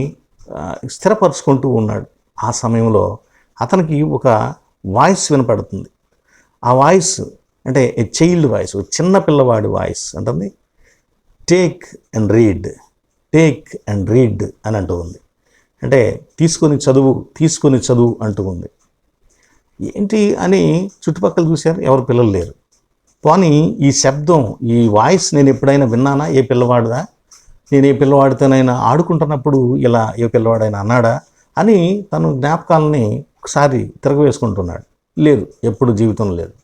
Speaker 2: స్థిరపరుచుకుంటూ ఉన్నాడు. ఆ సమయంలో అతనికి ఒక వాయిస్ వినపడుతుంది. ఆ వాయిస్ అంటే ఏ చైల్డ్ వాయిస్, చిన్న పిల్లవాడి వాయిస్ అంటుంది, టేక్ అండ్ రీడ్ అని అంటూ ఉంది. అంటే తీసుకొని చదువు అంటూ ఉంది. ఏంటి అని చుట్టుపక్కల చూశారు, ఎవరు పిల్లలు లేరు. పోనీ ఈ శబ్దం, ఈ వాయిస్ నేను ఎప్పుడైనా విన్నానా, ఏ పిల్లవాడుదా, నేను ఏ పిల్లవాడితోనైనా ఆడుకుంటున్నప్పుడు ఇలా ఏ పిల్లవాడైనా అన్నాడా అని తను జ్ఞాపకాలని ఒకసారి తిరగవేసుకుంటున్నాడు. లేదు, ఎప్పుడు జీవితం లేదు.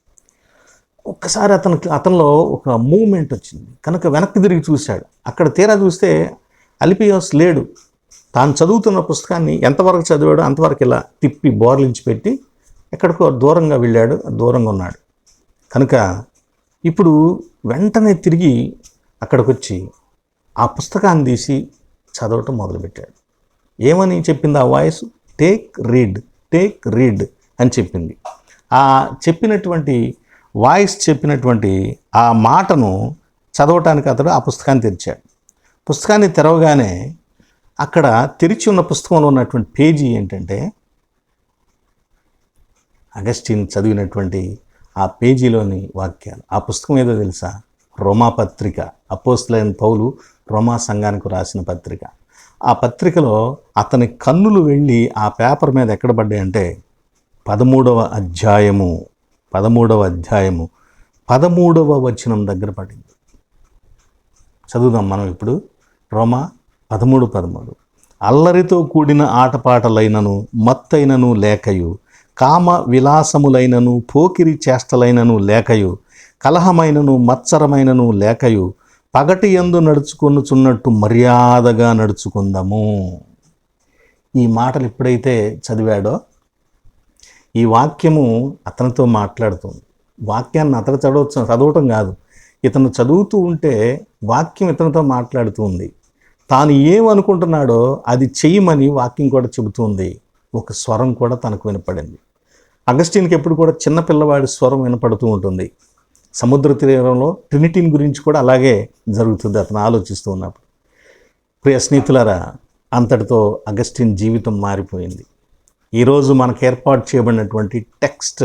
Speaker 2: ఒక్కసారి అతనిలో ఒక మూమెంట్ వచ్చింది కనుక వెనక్కి తిరిగి చూశాడు. అక్కడ తీరా చూస్తే అలిపియోస్ లేడు. తాను చదువుతున్న పుస్తకాన్ని ఎంతవరకు చదివాడో అంతవరకు ఇలా తిప్పి బోర్లించి పెట్టి ఎక్కడికో దూరంగా వెళ్ళాడు, దూరంగా ఉన్నాడు. కనుక ఇప్పుడు వెంటనే తిరిగి అక్కడికి వచ్చి ఆ పుస్తకాన్ని తీసి చదవటం మొదలుపెట్టాడు. ఏమని చెప్పింది ఆ వాయిస్, టేక్ రీడ్ అని చెప్పింది. ఆ చెప్పినటువంటి వాయిస్ చెప్పినటువంటి ఆ మాటను చదవటానికి అతడు ఆ పుస్తకాన్ని తెరిచాడు. పుస్తకాన్ని తెరవగానే అక్కడ తెరిచి ఉన్న పుస్తకంలో ఉన్నటువంటి పేజీ ఏంటంటే, అగస్టిన్ చదివినటువంటి ఆ పేజీలోని వాక్యాలు. ఆ పుస్తకం ఏదో తెలుసా, రోమా పత్రిక, అపోస్తలుడైన పౌలు రోమా సంఘానికి రాసిన పత్రిక. ఆ పత్రికలో అతని కన్నులు వెళ్ళి ఆ పేపర్ మీద ఎక్కడ పడ్డాయంటే 13వ అధ్యాయము 13వ వచనం దగ్గర పడింది. చదువుదాం మనం ఇప్పుడు. రోమా 13:13. అల్లరితో కూడిన ఆటపాటలైనను మత్తైనను లేకయు, కామ విలాసములైనను పోకిరి చేష్టలైనను లేకయు, కలహమైనను మత్సరమైనను లేకయు, పగటి యందు నడుచుకొనుచున్నట్టు మర్యాదగా నడుచుకుందాము. ఈ మాటలు ఎప్పుడైతే చదివాడో ఈ వాక్యము అతనితో మాట్లాడుతుంది. వాక్యాన్ని అతను చదవటం కాదు, ఇతను చదువుతూ ఉంటే వాక్యం ఇతనితో మాట్లాడుతుంది. తాను ఏమనుకుంటున్నాడో అది చెయ్యమని వాక్యం కూడా చెబుతుంది. ఒక స్వరం కూడా తనకు వినపడింది. అగస్టిన్కి ఎప్పుడు కూడా చిన్న పిల్లవాడి స్వరం వినపడుతూ ఉంటుంది. సముద్ర తీరంలో ట్రినిటీని గురించి కూడా అలాగే జరుగుతుంది అతను ఆలోచిస్తూ ఉన్నప్పుడు. ప్రియ స్నేహితులారా, అంతటితో అగస్టిన్ జీవితం మారిపోయింది. ఈరోజు మనకు ఏర్పాటు చేయబడినటువంటి టెక్స్ట్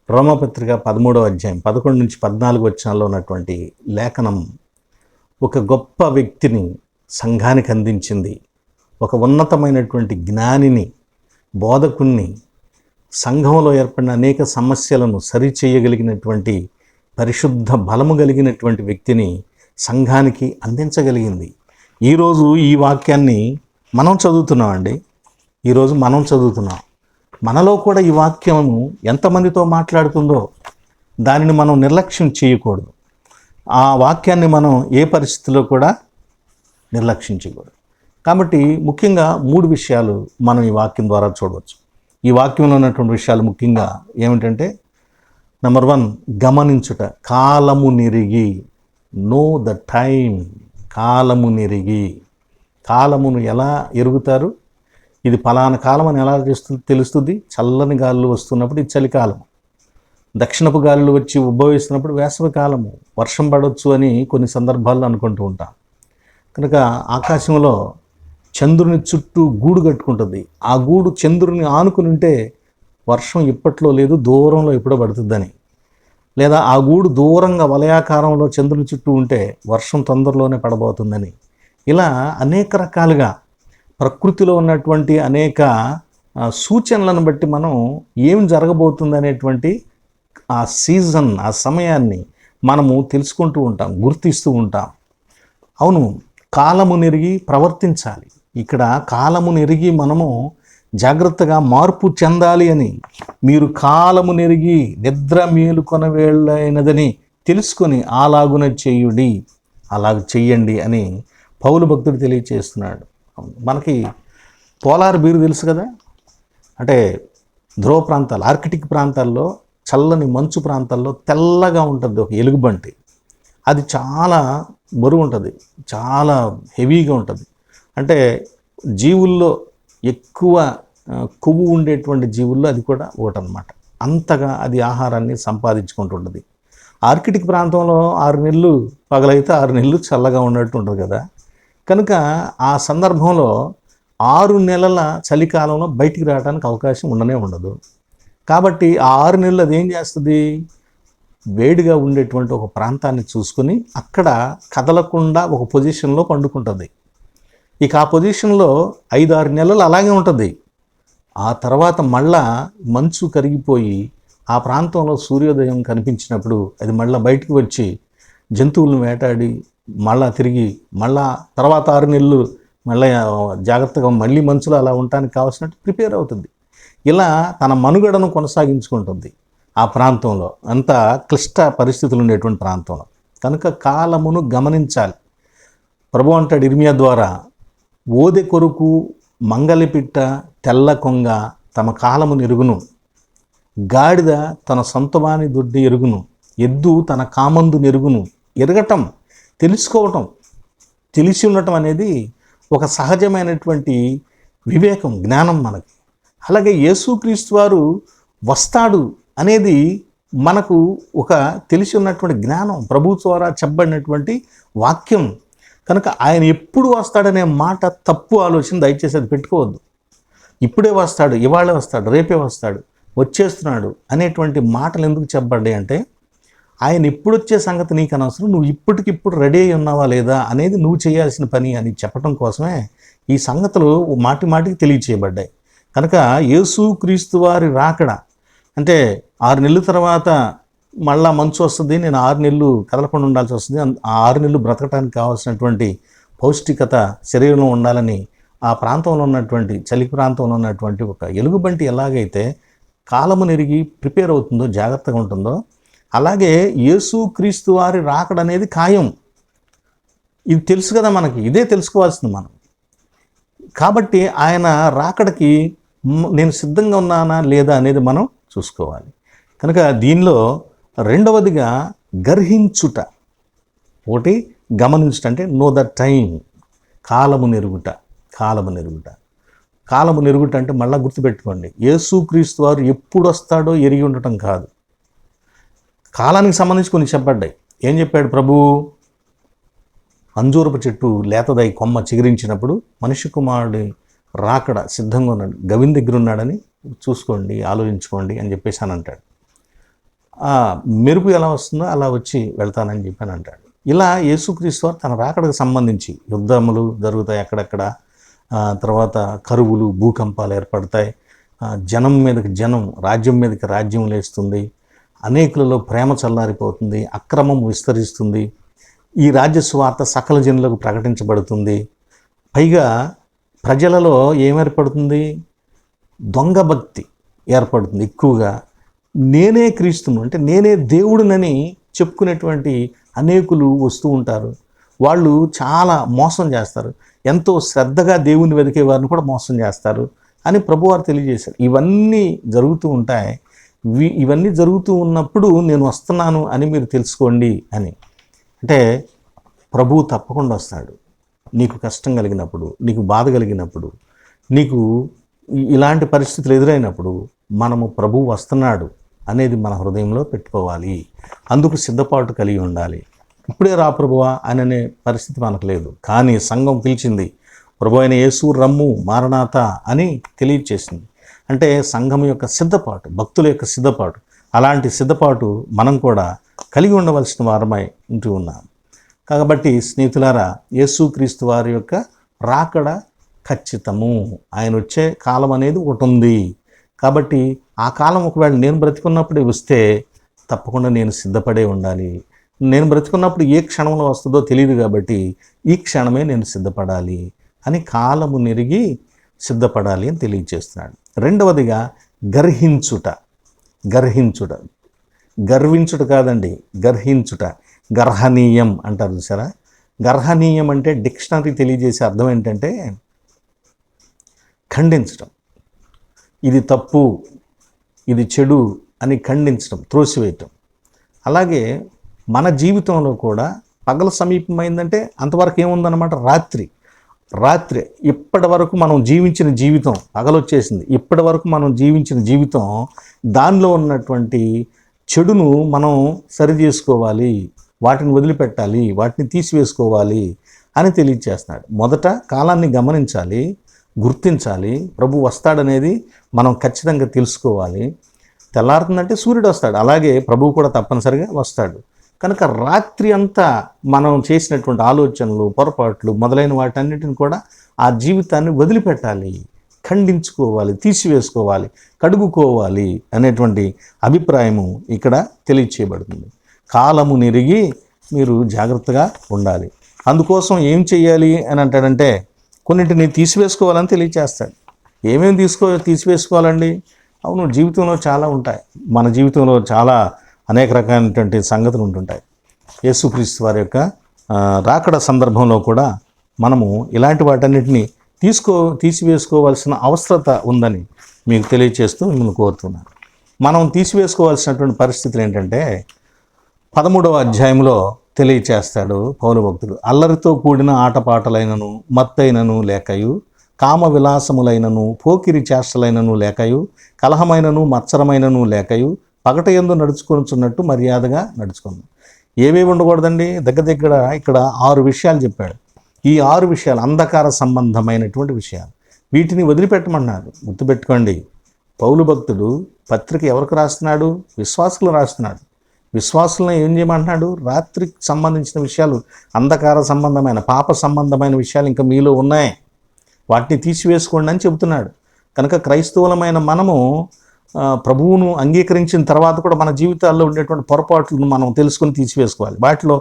Speaker 2: రోమపత్రిక 13వ అధ్యాయం 11 నుంచి 14 వచనాల్లో ఉన్నటువంటి లేఖనం ఒక గొప్ప వ్యక్తిని సంఘానికి అందించింది. ఒక ఉన్నతమైనటువంటి జ్ఞానిని, బోధకుణ్ణి, సంఘంలో ఏర్పడిన అనేక సమస్యలను సరిచేయగలిగినటువంటి పరిశుద్ధ బలము కలిగినటువంటి వ్యక్తిని సంఘానికి అందించగలిగింది. ఈరోజు ఈ వాక్యాన్ని మనం చదువుతున్నామండి. ఈరోజు మనం చదువుతున్నాం. మనలో కూడా ఈ వాక్యము ఎంతమందితో మాట్లాడుతుందో దానిని మనం నిర్లక్ష్యం చేయకూడదు. ఆ వాక్యాన్ని మనం ఏ పరిస్థితిలో కూడా నిర్లక్ష్యం చేయకూడదు. కాబట్టి ముఖ్యంగా 3 విషయాలు మనం ఈ వాక్యం ద్వారా చూడవచ్చు. ఈ వాక్యంలో ఉన్నటువంటి విషయాలు ముఖ్యంగా ఏమిటంటే, నెంబర్ 1, గమనించుట. కాలము నెరిగి, నో ద టైం. కాలము నెరిగి. కాలమును ఎలా ఎరుగుతారు? ఇది ఫలానా కాలం అని ఎలా తెలుస్తుంది? చల్లని గాలులు వస్తున్నప్పుడు ఇది చలికాలం, దక్షిణపు గాలులు వచ్చి ఉద్భవిస్తున్నప్పుడు వేసవి కాలము, వర్షం పడవచ్చు అని కొన్ని సందర్భాల్లో అనుకుంటూ ఉంటాం. కనుక ఆకాశంలో చంద్రుని చుట్టూ గూడు కట్టుకుంటుంది. ఆ గూడు చంద్రుని ఆనుకుని ఉంటే వర్షం ఇప్పట్లో లేదు, దూరంలో ఎప్పుడో పడుతుందని. లేదా ఆ గూడు దూరంగా వలయాకారంలో చంద్రుని చుట్టూ ఉంటే వర్షం తొందరలోనే పడబోతుందని. ఇలా అనేక రకాలుగా ప్రకృతిలో ఉన్నటువంటి అనేక సూచనలను బట్టి మనం ఏం జరగబోతుంది అనేటువంటి ఆ సీజన్, ఆ సమయాన్ని మనము తెలుసుకుంటూ ఉంటాం, గుర్తిస్తూ ఉంటాం. అవును, కాలము నెరిగి ప్రవర్తించాలి. ఇక్కడ కాలము నెరిగి మనము జాగ్రత్తగా మార్పు చెందాలి అని, మీరు కాలము నెరిగి నిద్ర మేలుకొన వేళైనదని తెలుసుకొని అలాగున చేయుడి, అలాగ చెయ్యండి అని పౌలు భక్తుడు తెలియచేస్తున్నాడు. మనకి పోలార్ బీరు తెలుసు కదా, అంటే ధ్రువ ప్రాంతాలు, ఆర్కిటిక్ ప్రాంతాల్లో, చల్లని మంచు ప్రాంతాల్లో తెల్లగా ఉంటుంది ఒక ఎలుగుబంటి. అది చాలా బరువు ఉంటుంది, చాలా హెవీగా ఉంటుంది. అంటే జీవుల్లో ఎక్కువ కొవ్వు ఉండేటువంటి జీవుల్లో అది కూడా ఒకటనమాట. అంతగా అది ఆహారాన్ని సంపాదించుకుంటుంటుంది. ఆర్కిటిక్ ప్రాంతంలో 6 నెలలు పగలైతే 6 నెలలు చల్లగా ఉన్నట్టు ఉంటుంది కదా. కనుక ఆ సందర్భంలో 6 నెలల చలికాలంలో బయటికి రావడానికి అవకాశం ఉండదు. కాబట్టి ఆ 6 నెలలు అది ఏం చేస్తుంది? వేడిగా ఉండేటువంటి ఒక ప్రాంతాన్ని చూసుకొని అక్కడ కదలకుండా ఒక పొజిషన్లో పండుకుంటుంది. ఇక ఆ పొజిషన్లో 5-6 నెలలు అలాగే ఉంటుంది. ఆ తర్వాత మళ్ళా మంచు కరిగిపోయి ఆ ప్రాంతంలో సూర్యోదయం కనిపించినప్పుడు అది మళ్ళీ బయటకు వచ్చి జంతువులను వేటాడి మళ్ళా తిరిగి మళ్ళా తర్వాత 6 నెలలు మళ్ళీ జాగ్రత్తగా మళ్ళీ మంచులో అలా ఉండటానికి కావాల్సినట్టు ప్రిపేర్ అవుతుంది. ఇలా తన మనుగడను కొనసాగించుకుంటుంది ఆ ప్రాంతంలో, అంత క్లిష్ట పరిస్థితులు ఉండేటువంటి ప్రాంతంలో. కనుక కాలమును గమనించాలి. ప్రభు అంటాడు ఇర్మియా ద్వారా, ఓదె కొరకు మంగలిపిట్ట తెల్ల కొంగ తమ కాలమును ఎరుగును, గాడిద తన సొంతవాని దొడ్డి ఎరుగును, ఎద్దు తన కామందు నెరుగును. ఎరగటం, తెలుసుకోవటం, తెలిసి ఉండటం అనేది ఒక సహజమైనటువంటి వివేకం, జ్ఞానం మనకి. అలాగే యేసుక్రీస్తు వారు వస్తాడు అనేది మనకు ఒక తెలిసి ఉన్నటువంటి జ్ఞానం, ప్రభు ద్వారా చెప్పబడినటువంటి వాక్యం. కనుక ఆయన ఎప్పుడు వస్తాడనే మాట తప్పు ఆలోచన దయచేసి అది పెట్టుకోవద్దు. ఇప్పుడే వస్తాడు, ఇవాళే వస్తాడు, రేపే వస్తాడు, వచ్చేస్తున్నాడు అనేటువంటి మాటలు ఎందుకు చెప్పబడ్డాయి అంటే, ఆయన ఎప్పుడు వచ్చే సంగతి నీకు అనవసరం, నువ్వు ఇప్పటికిప్పుడు రెడీ అయి ఉన్నావా లేదా అనేది నువ్వు చేయాల్సిన పని అని చెప్పడం కోసమే ఈ సంగతులు మాటి మాటికి తెలియచేయబడ్డాయి. కనుక యేసుక్రీస్తు వారి రాకడ అంటే 6 నెలల తర్వాత మళ్ళా మంచు వస్తుంది, నేను 6 నెలలు కదలకుండా ఉండాల్సి వస్తుంది, ఆ 6 నెలలు బ్రతకడానికి కావాల్సినటువంటి పౌష్టికత శరీరంలో ఉండాలని ఆ ప్రాంతంలో ఉన్నటువంటి చలి ప్రాంతంలో ఉన్నటువంటి ఒక ఎలుగుబంటి ఎలాగైతే కాలము నెరిగి ప్రిపేర్ అవుతుందో, జాగ్రత్తగా ఉంటుందో, అలాగే యేసుక్రీస్తు వారి రాకడ అనేది ఖాయం. ఇది తెలుసు కదా మనకి, ఇదే తెలుసుకోవాల్సింది మనం. కాబట్టి ఆయన రాకడకి నేను సిద్ధంగా ఉన్నానా లేదా అనేది మనం చూసుకోవాలి. కనుక దీనిలో రెండవదిగా గర్హించుట, ఒకటి గమనించుట, అంటే నో ద టైం, కాలము నెరుగుట. కాలము నెరుగుట అంటే మళ్ళీ గుర్తుపెట్టుకోండి, యేసుక్రీస్తు వారు ఎప్పుడు వస్తాడో ఎరిగి ఉండటం కాదు. కాలానికి సంబంధించి కొన్ని చెప్పబడ్డాయి. ఏం చెప్పాడు ప్రభు? అంజూరపు చెట్టు లేతదై కొమ్మ చిగురించినప్పుడు మనిషి కుమారుడి రాకడ సిద్ధంగా ఉన్నాడు, గవిని దగ్గర ఉన్నాడని చూసుకోండి, ఆలోచించుకోండి అని చెప్పేసి అని అంటాడు. మెరుపు ఎలా వస్తుందో అలా వచ్చి వెళ్తానని చెప్పాను అంటాడు. ఇలా యేసుక్రీస్తు వారు తన రాకడకు సంబంధించి యుద్ధములు జరుగుతాయి అక్కడక్కడ, తర్వాత కరువులు, భూకంపాలు ఏర్పడతాయి, జనం మీదకి జనం, రాజ్యం మీదకి రాజ్యం లేస్తుంది, అనేకులలో ప్రేమ చల్లారిపోతుంది, అక్రమం విస్తరిస్తుంది, ఈ రాజ్య సువార్త సకల జనులకు ప్రకటించబడుతుంది. పైగా ప్రజలలో ఏమేర్పడుతుంది? దొంగ భక్తి ఏర్పడుతుంది ఎక్కువగా. నేనే క్రీస్తును, అంటే నేనే దేవుడినని చెప్పుకునేటువంటి అనేకులు వస్తూ ఉంటారు. వాళ్ళు చాలా మోసం చేస్తారు, ఎంతో శ్రద్ధగా దేవుని వెతికే వారిని కూడా మోసం చేస్తారు అని ప్రభువారు తెలియజేశారు. ఇవన్నీ జరుగుతూ ఉంటాయి. ఇవన్నీ జరుగుతూ ఉన్నప్పుడు నేను వస్తున్నాను అని మీరు తెలుసుకోండి అని. అంటే ప్రభువు తప్పకుండా వస్తాడు. నీకు కష్టం కలిగినప్పుడు, నీకు బాధ కలిగినప్పుడు, నీకు ఇలాంటి పరిస్థితులు ఎదురైనప్పుడు మనము ప్రభువు వస్తున్నాడు అనేది మన హృదయంలో పెట్టుకోవాలి. అందుకు సిద్ధపాటు కలిగి ఉండాలి. ఇప్పుడే రా ప్రభువా అని అనే పరిస్థితి మనకు లేదు. కానీ సంఘం పిలిచింది, ప్రభు అయిన యేసు రమ్ము మారనాథ అని తెలియచేసింది. అంటే సంఘం యొక్క సిద్ధపాటు, భక్తుల యొక్క సిద్ధపాటు, అలాంటి సిద్ధపాటు మనం కూడా కలిగి ఉండవలసిన వారమై ఉంటూ ఉన్నాం. కాబట్టి స్నేహితులారా, యేసుక్రీస్తు వారి యొక్క రాకడ ఖచ్చితము. ఆయన వచ్చే కాలం అనేది ఒకటి ఉంది. కాబట్టి ఆ కాలం ఒకవేళ నేను బ్రతికున్నప్పుడే వస్తే తప్పకుండా నేను సిద్ధపడే ఉండాలి. నేను బ్రతికున్నప్పుడు ఏ క్షణంలో వస్తుందో తెలియదు, కాబట్టి ఈ క్షణమే నేను సిద్ధపడాలి అని కాలము నెరిగి సిద్ధపడాలి అని తెలియజేస్తున్నాడు. రెండవదిగా గర్హించుట. గర్వించుట కాదండి, గర్హించుట. గర్హనీయం అంటారు చూసారా? గర్హనీయం అంటే డిక్షనరీ తెలియజేసే అర్థం ఏంటంటే ఖండించడం. ఇది తప్పు, ఇది చెడు అని ఖండించడం, త్రోసివేయటం. అలాగే మన జీవితంలో కూడా పగల సమీపమైందంటే అంతవరకు ఏముందన్నమాట? రాత్రి ఇప్పటి వరకు మనం జీవించిన జీవితం పగలొచ్చేసింది. ఇప్పటి వరకు మనం జీవించిన జీవితం, దానిలో ఉన్నటువంటి చెడును మనం సరి చేసుకోవాలి, వాటిని వదిలిపెట్టాలి, వాటిని తీసివేసుకోవాలి అని తెలియజేస్తున్నాడు. మొదట కాలాన్ని గమనించాలి, గుర్తించాలి. ప్రభు వస్తాడనేది మనం ఖచ్చితంగా తెలుసుకోవాలి. తెల్లారుతుందంటే సూర్యుడు వస్తాడు, అలాగే ప్రభువు కూడా తప్పనిసరిగా వస్తాడు. కనుక రాత్రి అంతా మనం చేసినటువంటి ఆలోచనలు, పొరపాట్లు మొదలైన వాటన్నిటిని కూడా ఆ జీవితాన్ని వదిలిపెట్టాలి, ఖండించుకోవాలి, తీసివేసుకోవాలి, కడుగుకోవాలి అనేటువంటి అభిప్రాయము ఇక్కడ తెలియచేయబడుతుంది. కాలము నెరిగి మీరు జాగ్రత్తగా ఉండాలి. అందుకోసం ఏం చేయాలి అని అంటాడంటే కొన్నింటిని తీసివేసుకోవాలని తెలియచేస్తాడు. ఏమేమి తీసివేసుకోవాలండి? అవును, జీవితంలో చాలా ఉంటాయి. మన జీవితంలో చాలా అనేక రకాలైనటువంటి సంగతులు ఉంటుంటాయి. యేసుక్రీస్తు వారి యొక్క రాకడ సందర్భంలో కూడా మనము ఇలాంటి వాటన్నిటిని తీసివేసుకోవాల్సిన అవసరత ఉందని మీకు తెలియచేస్తూ మిమ్మల్ని కోరుతున్నాను. మనం తీసివేసుకోవాల్సినటువంటి పరిస్థితులు ఏంటంటే 13వ అధ్యాయంలో తెలియచేస్తాడు పౌలు భక్తుడు. అల్లరితో కూడిన ఆటపాటలైనను, మత్తైనను లేకయు, కామ విలాసములైనను, పోకిరి చేష్టలైనను లేకయు, కలహమైనను, మత్సరమైనను లేకయు, పగట యందు నడుచుకొనుచున్నట్టు మర్యాదగా నడుచుకుంది. ఏవేవి ఉండకూడదండి? దగ్గర ఇక్కడ 6 విషయాలు చెప్పాడు. ఈ 6 విషయాలు అంధకార సంబంధమైనటువంటి విషయాలు. వీటిని వదిలిపెట్టమన్నాడు. గుర్తుపెట్టుకోండి, పౌలు భక్తుడు పత్రిక ఎవరికి రాస్తున్నాడు? విశ్వాసులు రాస్తున్నాడు. విశ్వాసులను ఏం చేయమంటున్నాడు? రాత్రికి సంబంధించిన విషయాలు, అంధకార సంబంధమైన, పాప సంబంధమైన విషయాలు ఇంకా మీలో ఉన్నాయి, వాటిని తీసివేసుకోండి అని చెబుతున్నాడు. కనుక క్రైస్తవులమైన మనము ప్రభువును అంగీకరించిన తర్వాత కూడా మన జీవితాల్లో ఉండేటువంటి పొరపాట్లను మనం తెలుసుకొని తీసివేసుకోవాలి. వాటిలో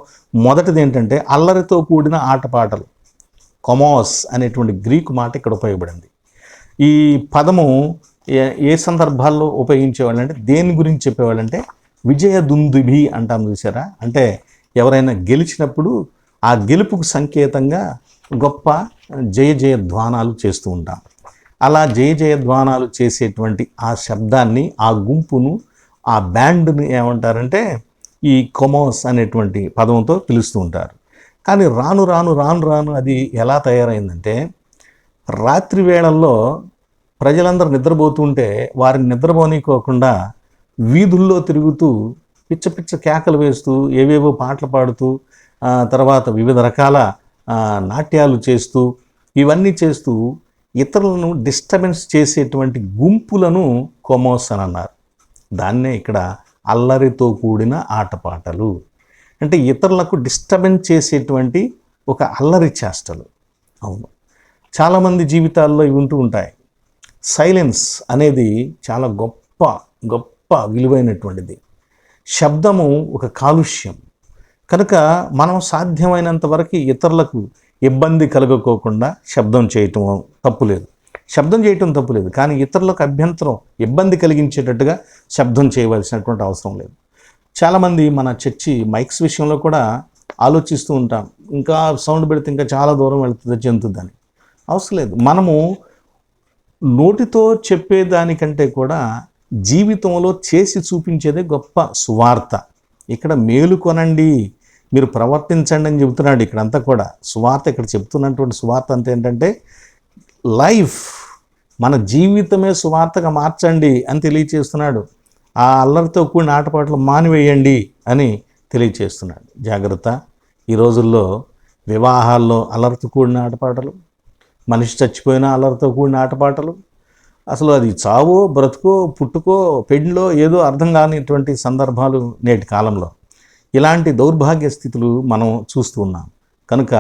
Speaker 2: మొదటిది ఏంటంటే అల్లరితో కూడిన ఆటపాటలు. కొమోస్ అనేటువంటి గ్రీకు మాట ఇక్కడ ఉపయోగపడింది. ఈ పదము ఏ సందర్భాల్లో ఉపయోగించేవాళ్ళు అంటే దేని గురించి చెప్పేవాళ్ళంటే విజయదుందుభి అంటాం చూసారా, అంటే ఎవరైనా గెలిచినప్పుడు ఆ గెలుపుకు సంకేతంగా గొప్ప జయ జయధ్వానాలు చేస్తూ ఉంటాం. అలా జయ జయధ్వానాలు చేసేటువంటి ఆ శబ్దాన్ని, ఆ గుంపును, ఆ బ్యాండ్ని ఏమంటారంటే ఈ కొమోస్ అనేటువంటి పదంతో పిలుస్తూ ఉంటారు. కానీ రాను రాను రాను రాను అది ఎలా తయారైందంటే రాత్రి వేళల్లో ప్రజలందరూ నిద్రపోతుంటే వారిని నిద్రపోనీకోకుండా వీధుల్లో తిరుగుతూ పిచ్చ పిచ్చ కేకలు వేస్తూ ఏవేవో పాటలు పాడుతూ తర్వాత వివిధ రకాల నాట్యాలు చేస్తూ ఇవన్నీ చేస్తూ ఇతరులను డిస్టర్బెన్స్ చేసేటువంటి గుంపులను కొమోస్ అని అన్నారు. దాన్నే ఇక్కడ అల్లరితో కూడిన ఆటపాటలు అంటే ఇతరులకు డిస్టర్బెన్స్ చేసేటువంటి ఒక అల్లరి చేష్టలు. అవును, చాలామంది జీవితాల్లో ఇవి ఉంటూ ఉంటాయి. సైలెన్స్ అనేది చాలా గొప్ప గొప్ప విలువైనటువంటిది. శబ్దము ఒక కాలుష్యం కనుక మనం సాధ్యమైనంత వరకు ఇతరులకు ఇబ్బంది కలగకోకుండా శబ్దం చేయటం తప్పులేదు, శబ్దం చేయటం తప్పులేదు. కానీ ఇతరులకు అభ్యంతరం ఇబ్బంది కలిగించేటట్టుగా శబ్దం చేయవలసినటువంటి అవసరం లేదు. చాలామంది మన చర్చి మైక్స్ విషయంలో కూడా ఆలోచిస్తూ ఉంటాం, ఇంకా సౌండ్ పెడితే ఇంకా చాలా దూరం వెళుతుంది చెందుతుందని. అవసరం లేదు. మనము నోటితో చెప్పేదానికంటే కూడా జీవితంలో చేసి చూపించేదే గొప్ప సువార్త. ఇక్కడ మేలుకొనండి, మీరు ప్రవర్తించండి అని చెబుతున్నాడు. ఇక్కడంతా కూడా సువార్త, ఇక్కడ చెప్తున్నటువంటి సువార్త అంతా ఏంటంటే లైఫ్, మన జీవితమే సువార్తగా మార్చండి అని తెలియచేస్తున్నాడు. ఆ అల్లరితో కూడిన ఆటపాటలు మానివేయండి అని తెలియచేస్తున్నాడు. జాగ్రత్త, ఈ రోజుల్లో వివాహాల్లో అల్లరితో కూడిన ఆటపాటలు, మనిషి చచ్చిపోయినా అల్లరితో కూడిన ఆటపాటలు, అసలు అది చావో బ్రతుకో పుట్టుకో పెళ్ళో ఏదో అర్థం కానిటువంటి సందర్భాలు నేటి కాలంలో. ఇలాంటి దౌర్భాగ్య స్థితులు మనం చూస్తూ ఉన్నాం. కనుక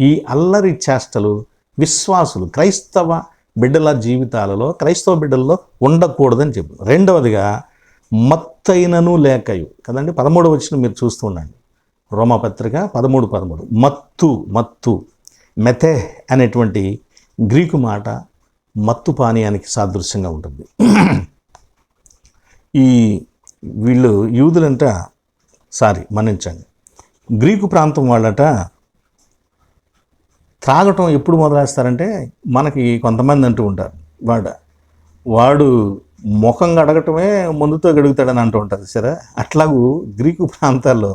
Speaker 2: ఈ అల్లరి చేష్టలు విశ్వాసులు, క్రైస్తవ బిడ్డల జీవితాలలో, క్రైస్తవ బిడ్డల్లో ఉండకూడదని చెప్పు. రెండవదిగా మత్తైనను లేకయు కదండి, 13వ వచనం మీరు చూస్తూ ఉండండి. రోమపత్రిక 13:13 మత్తు మెథే అనేటువంటి గ్రీకు మాట మత్తు పానీయానికి సాదృశ్యంగా ఉంటుంది. ఈ వీళ్ళు యూదులంట మన్నించండి, గ్రీకు ప్రాంతం వాళ్ళట త్రాగటం ఎప్పుడు మొదలేస్తారంటే, మనకి కొంతమంది అంటూ ఉంటారు వాడు ముఖం గడగటమే మందుతో గడుగుతాడని అంటూ ఉంటారు సరే. అట్లాగూ గ్రీకు ప్రాంతాల్లో,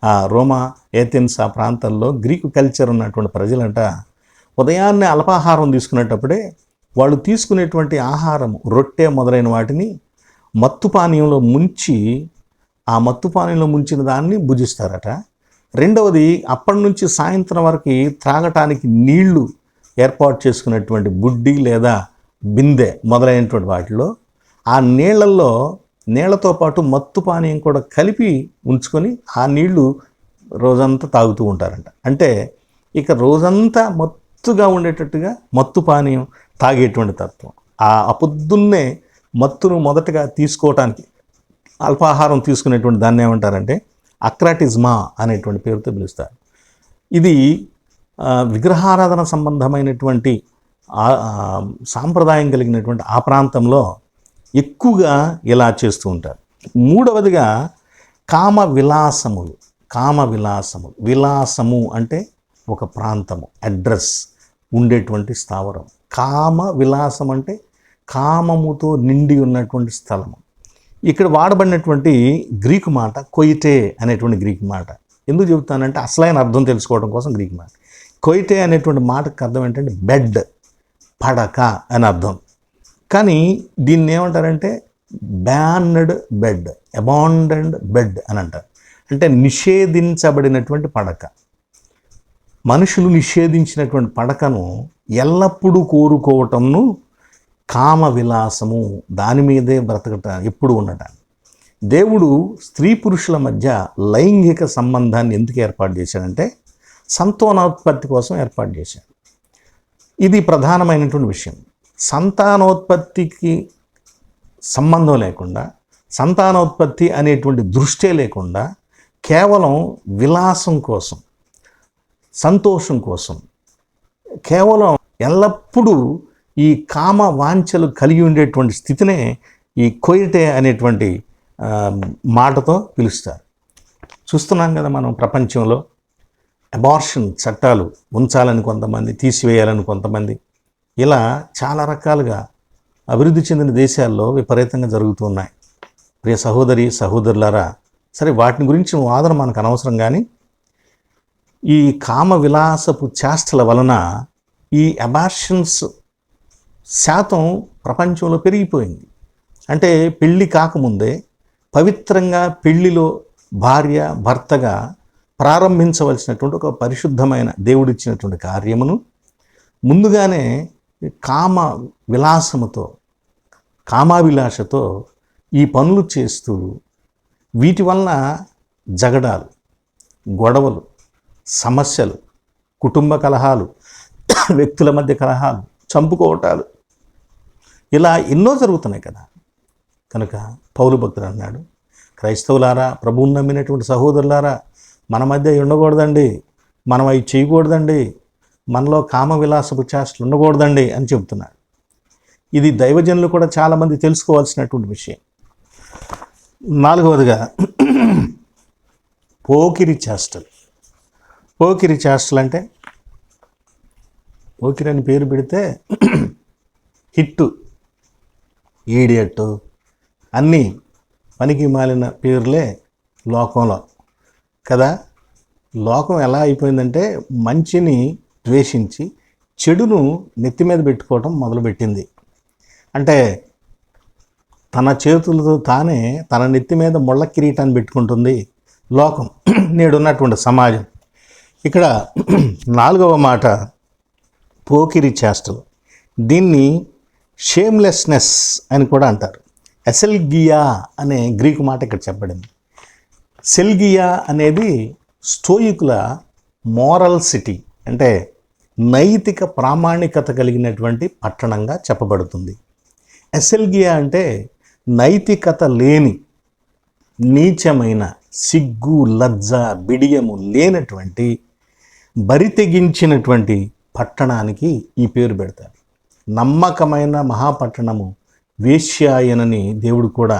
Speaker 2: ఆ రోమా, ఏథెన్స్ ఆ ప్రాంతాల్లో గ్రీకు కల్చర్ ఉన్నటువంటి ప్రజలంట ఉదయాన్నే అల్పాహారం తీసుకునేటప్పుడే వాళ్ళు తీసుకునేటువంటి ఆహారం, రొట్టె మొదలైన వాటిని మత్తు పానీయంలో ముంచి, ఆ మత్తు పానీయంలో ముంచిన దాన్ని భుజిస్తారట. రెండవది, అప్పటి నుంచి సాయంత్రం వరకు త్రాగటానికి నీళ్లు ఏర్పాటు చేసుకునేటువంటి బుడ్డి లేదా బిందె మొదలైనటువంటి వాటిలో ఆ నీళ్లతో పాటు మత్తు పానీయం కూడా కలిపి ఉంచుకొని ఆ నీళ్లు రోజంతా తాగుతూ ఉంటారంట. అంటే ఇక రోజంతా మత్తుగా ఉండేటట్టుగా మత్తు పానీయం తాగేటువంటి తత్వం. ఆ పొద్దున్నే మత్తును మొదటగా తీసుకోవటానికి అల్పాహారం తీసుకునేటువంటి దాన్ని ఏమంటారంటే అక్రాటిజ్మా అనేటువంటి పేరుతో పిలుస్తారు. ఇది విగ్రహారాధన సంబంధమైనటువంటి సాంప్రదాయం కలిగినటువంటి ఆ ప్రాంతంలో ఎక్కువగా ఇలా చేస్తూ ఉంటారు. మూడవదిగా కామ విలాసములు. విలాసము అంటే ఒక ప్రాంతము, అడ్రస్, ఉండేటువంటి స్థావరం. కామ విలాసం అంటే కామముతో నిండి ఉన్నటువంటి స్థలము. ఇక్కడ వాడబడినటువంటి గ్రీకు మాట కొయిటే అనేటువంటి గ్రీకు మాట. ఎందుకు చెబుతానంటే అసలైన అర్థం తెలుసుకోవడం కోసం గ్రీకు మాట. కొయిటే అనేటువంటి మాటకు అర్థం ఏంటంటే బెడ్, పడక అని అర్థం. కానీ దీన్ని ఏమంటారంటే బ్యాన్డ్ బెడ్, అబాండెండ్ బెడ్ అని అంటారు. అంటే నిషేధించబడినటువంటి పడక. మనుషులు నిషేధించినటువంటి పడకను ఎల్లప్పుడూ కోరుకోవటంను కామ విలాసము, దాని మీదే బ్రతకటం, ఎప్పుడు ఉండటం. దేవుడు స్త్రీ పురుషుల మధ్య లైంగిక సంబంధాన్ని ఎందుకు ఏర్పాటు చేశాడంటే సంతానోత్పత్తి కోసం ఏర్పాటు చేశాడు. ఇది ప్రధానమైనటువంటి విషయం. సంతానోత్పత్తికి సంబంధం లేకుండా, సంతానోత్పత్తి అనేటువంటి దృష్టే లేకుండా కేవలం విలాసం కోసం, సంతోషం కోసం, కేవలం ఎల్లప్పుడూ ఈ కామ వాంఛలు కలిగి ఉండేటువంటి స్థితినే ఈ కొయిటే అనేటువంటి మాటతో పిలుస్తారు. చూస్తున్నాం కదా మనం ప్రపంచంలో అబార్షన్ చట్టాలు ఉంచాలని కొంతమంది, తీసివేయాలని కొంతమంది, ఇలా చాలా రకాలుగా అభివృద్ధి చెందిన దేశాల్లో విపరీతంగా జరుగుతున్నాయి. ప్రియ సహోదరి సహోదరులారా, సరే వాటిని గురించి వాదన మనకు అనవసరం, కానీ ఈ కామ విలాసపు చేష్టల వలన ఈ అబార్షన్స్ శాతం ప్రపంచంలో పెరిగిపోయింది. అంటే పెళ్ళి కాకముందే పవిత్రంగా పెళ్లిలో భార్య భర్తగా ప్రారంభించవలసినటువంటి ఒక పరిశుద్ధమైన దేవుడిచ్చినటువంటి కార్యమును ముందుగానే కామ విలాసముతో, కామాభిలాషతో ఈ పనులు చేస్తూ వీటి వలన జగడాలు, గొడవలు, సమస్యలు, కుటుంబ కలహాలు, వ్యక్తుల మధ్య కలహాలు, చంపుకోవటాలు, ఇలా ఎన్నో జరుగుతున్నాయి కదా. కనుక పౌలు భక్తుడు అన్నాడు, క్రైస్తవులారా, ప్రభువుని నమ్మినటువంటి సహోదరులారా, మన మధ్య ఉండకూడదండి, మనం అవి చేయకూడదండి, మనలో కామ విలాసపు చేష్టలు ఉండకూడదండి అని చెబుతున్నాడు. ఇది దైవజనులు కూడా చాలామంది తెలుసుకోవాల్సినటువంటి విషయం. 4వదిగా పోకిరి చేష్టలు. పోకిరి చేష్టలు అంటే, పోకిరి అని పేరు పెడితే హిట్టు, ఈడియట్టు, అన్నీ పనికి మాలిన పేర్లే లోకంలో కదా. లోకం ఎలా అయిపోయిందంటే మంచిని ద్వేషించి చెడును నెత్తి మీద పెట్టుకోవటం మొదలుపెట్టింది. అంటే తన చేతులతో తానే తన నెత్తి మీద ముళ్ళ కిరీటాన్ని పెట్టుకుంటుంది లోకం, నేడున్నటువంటి సమాజం. ఇక్కడ 4వ మాట పోకిరి చేష్టలు. దీన్ని షేమ్లెస్నెస్ అని కూడా అంటారు. ఎసెల్గియా అనే గ్రీకు మాట ఇక్కడ చెప్పబడింది. సెల్గియా అనేది స్టోయికుల మోరల్ సిటీ, అంటే నైతిక ప్రామాణికత కలిగినటువంటి పట్టణంగా చెప్పబడుతుంది. ఎసెల్గియా అంటే నైతికత లేని, నీచమైన, సిగ్గు, లజ్జ, బిడియము లేనటువంటి, బరితెగించినటువంటి పట్టణానికి ఈ పేరు పెడతారు. నమ్మకమైన మహాపట్టణము వేశ్యాయనని దేవుడు కూడా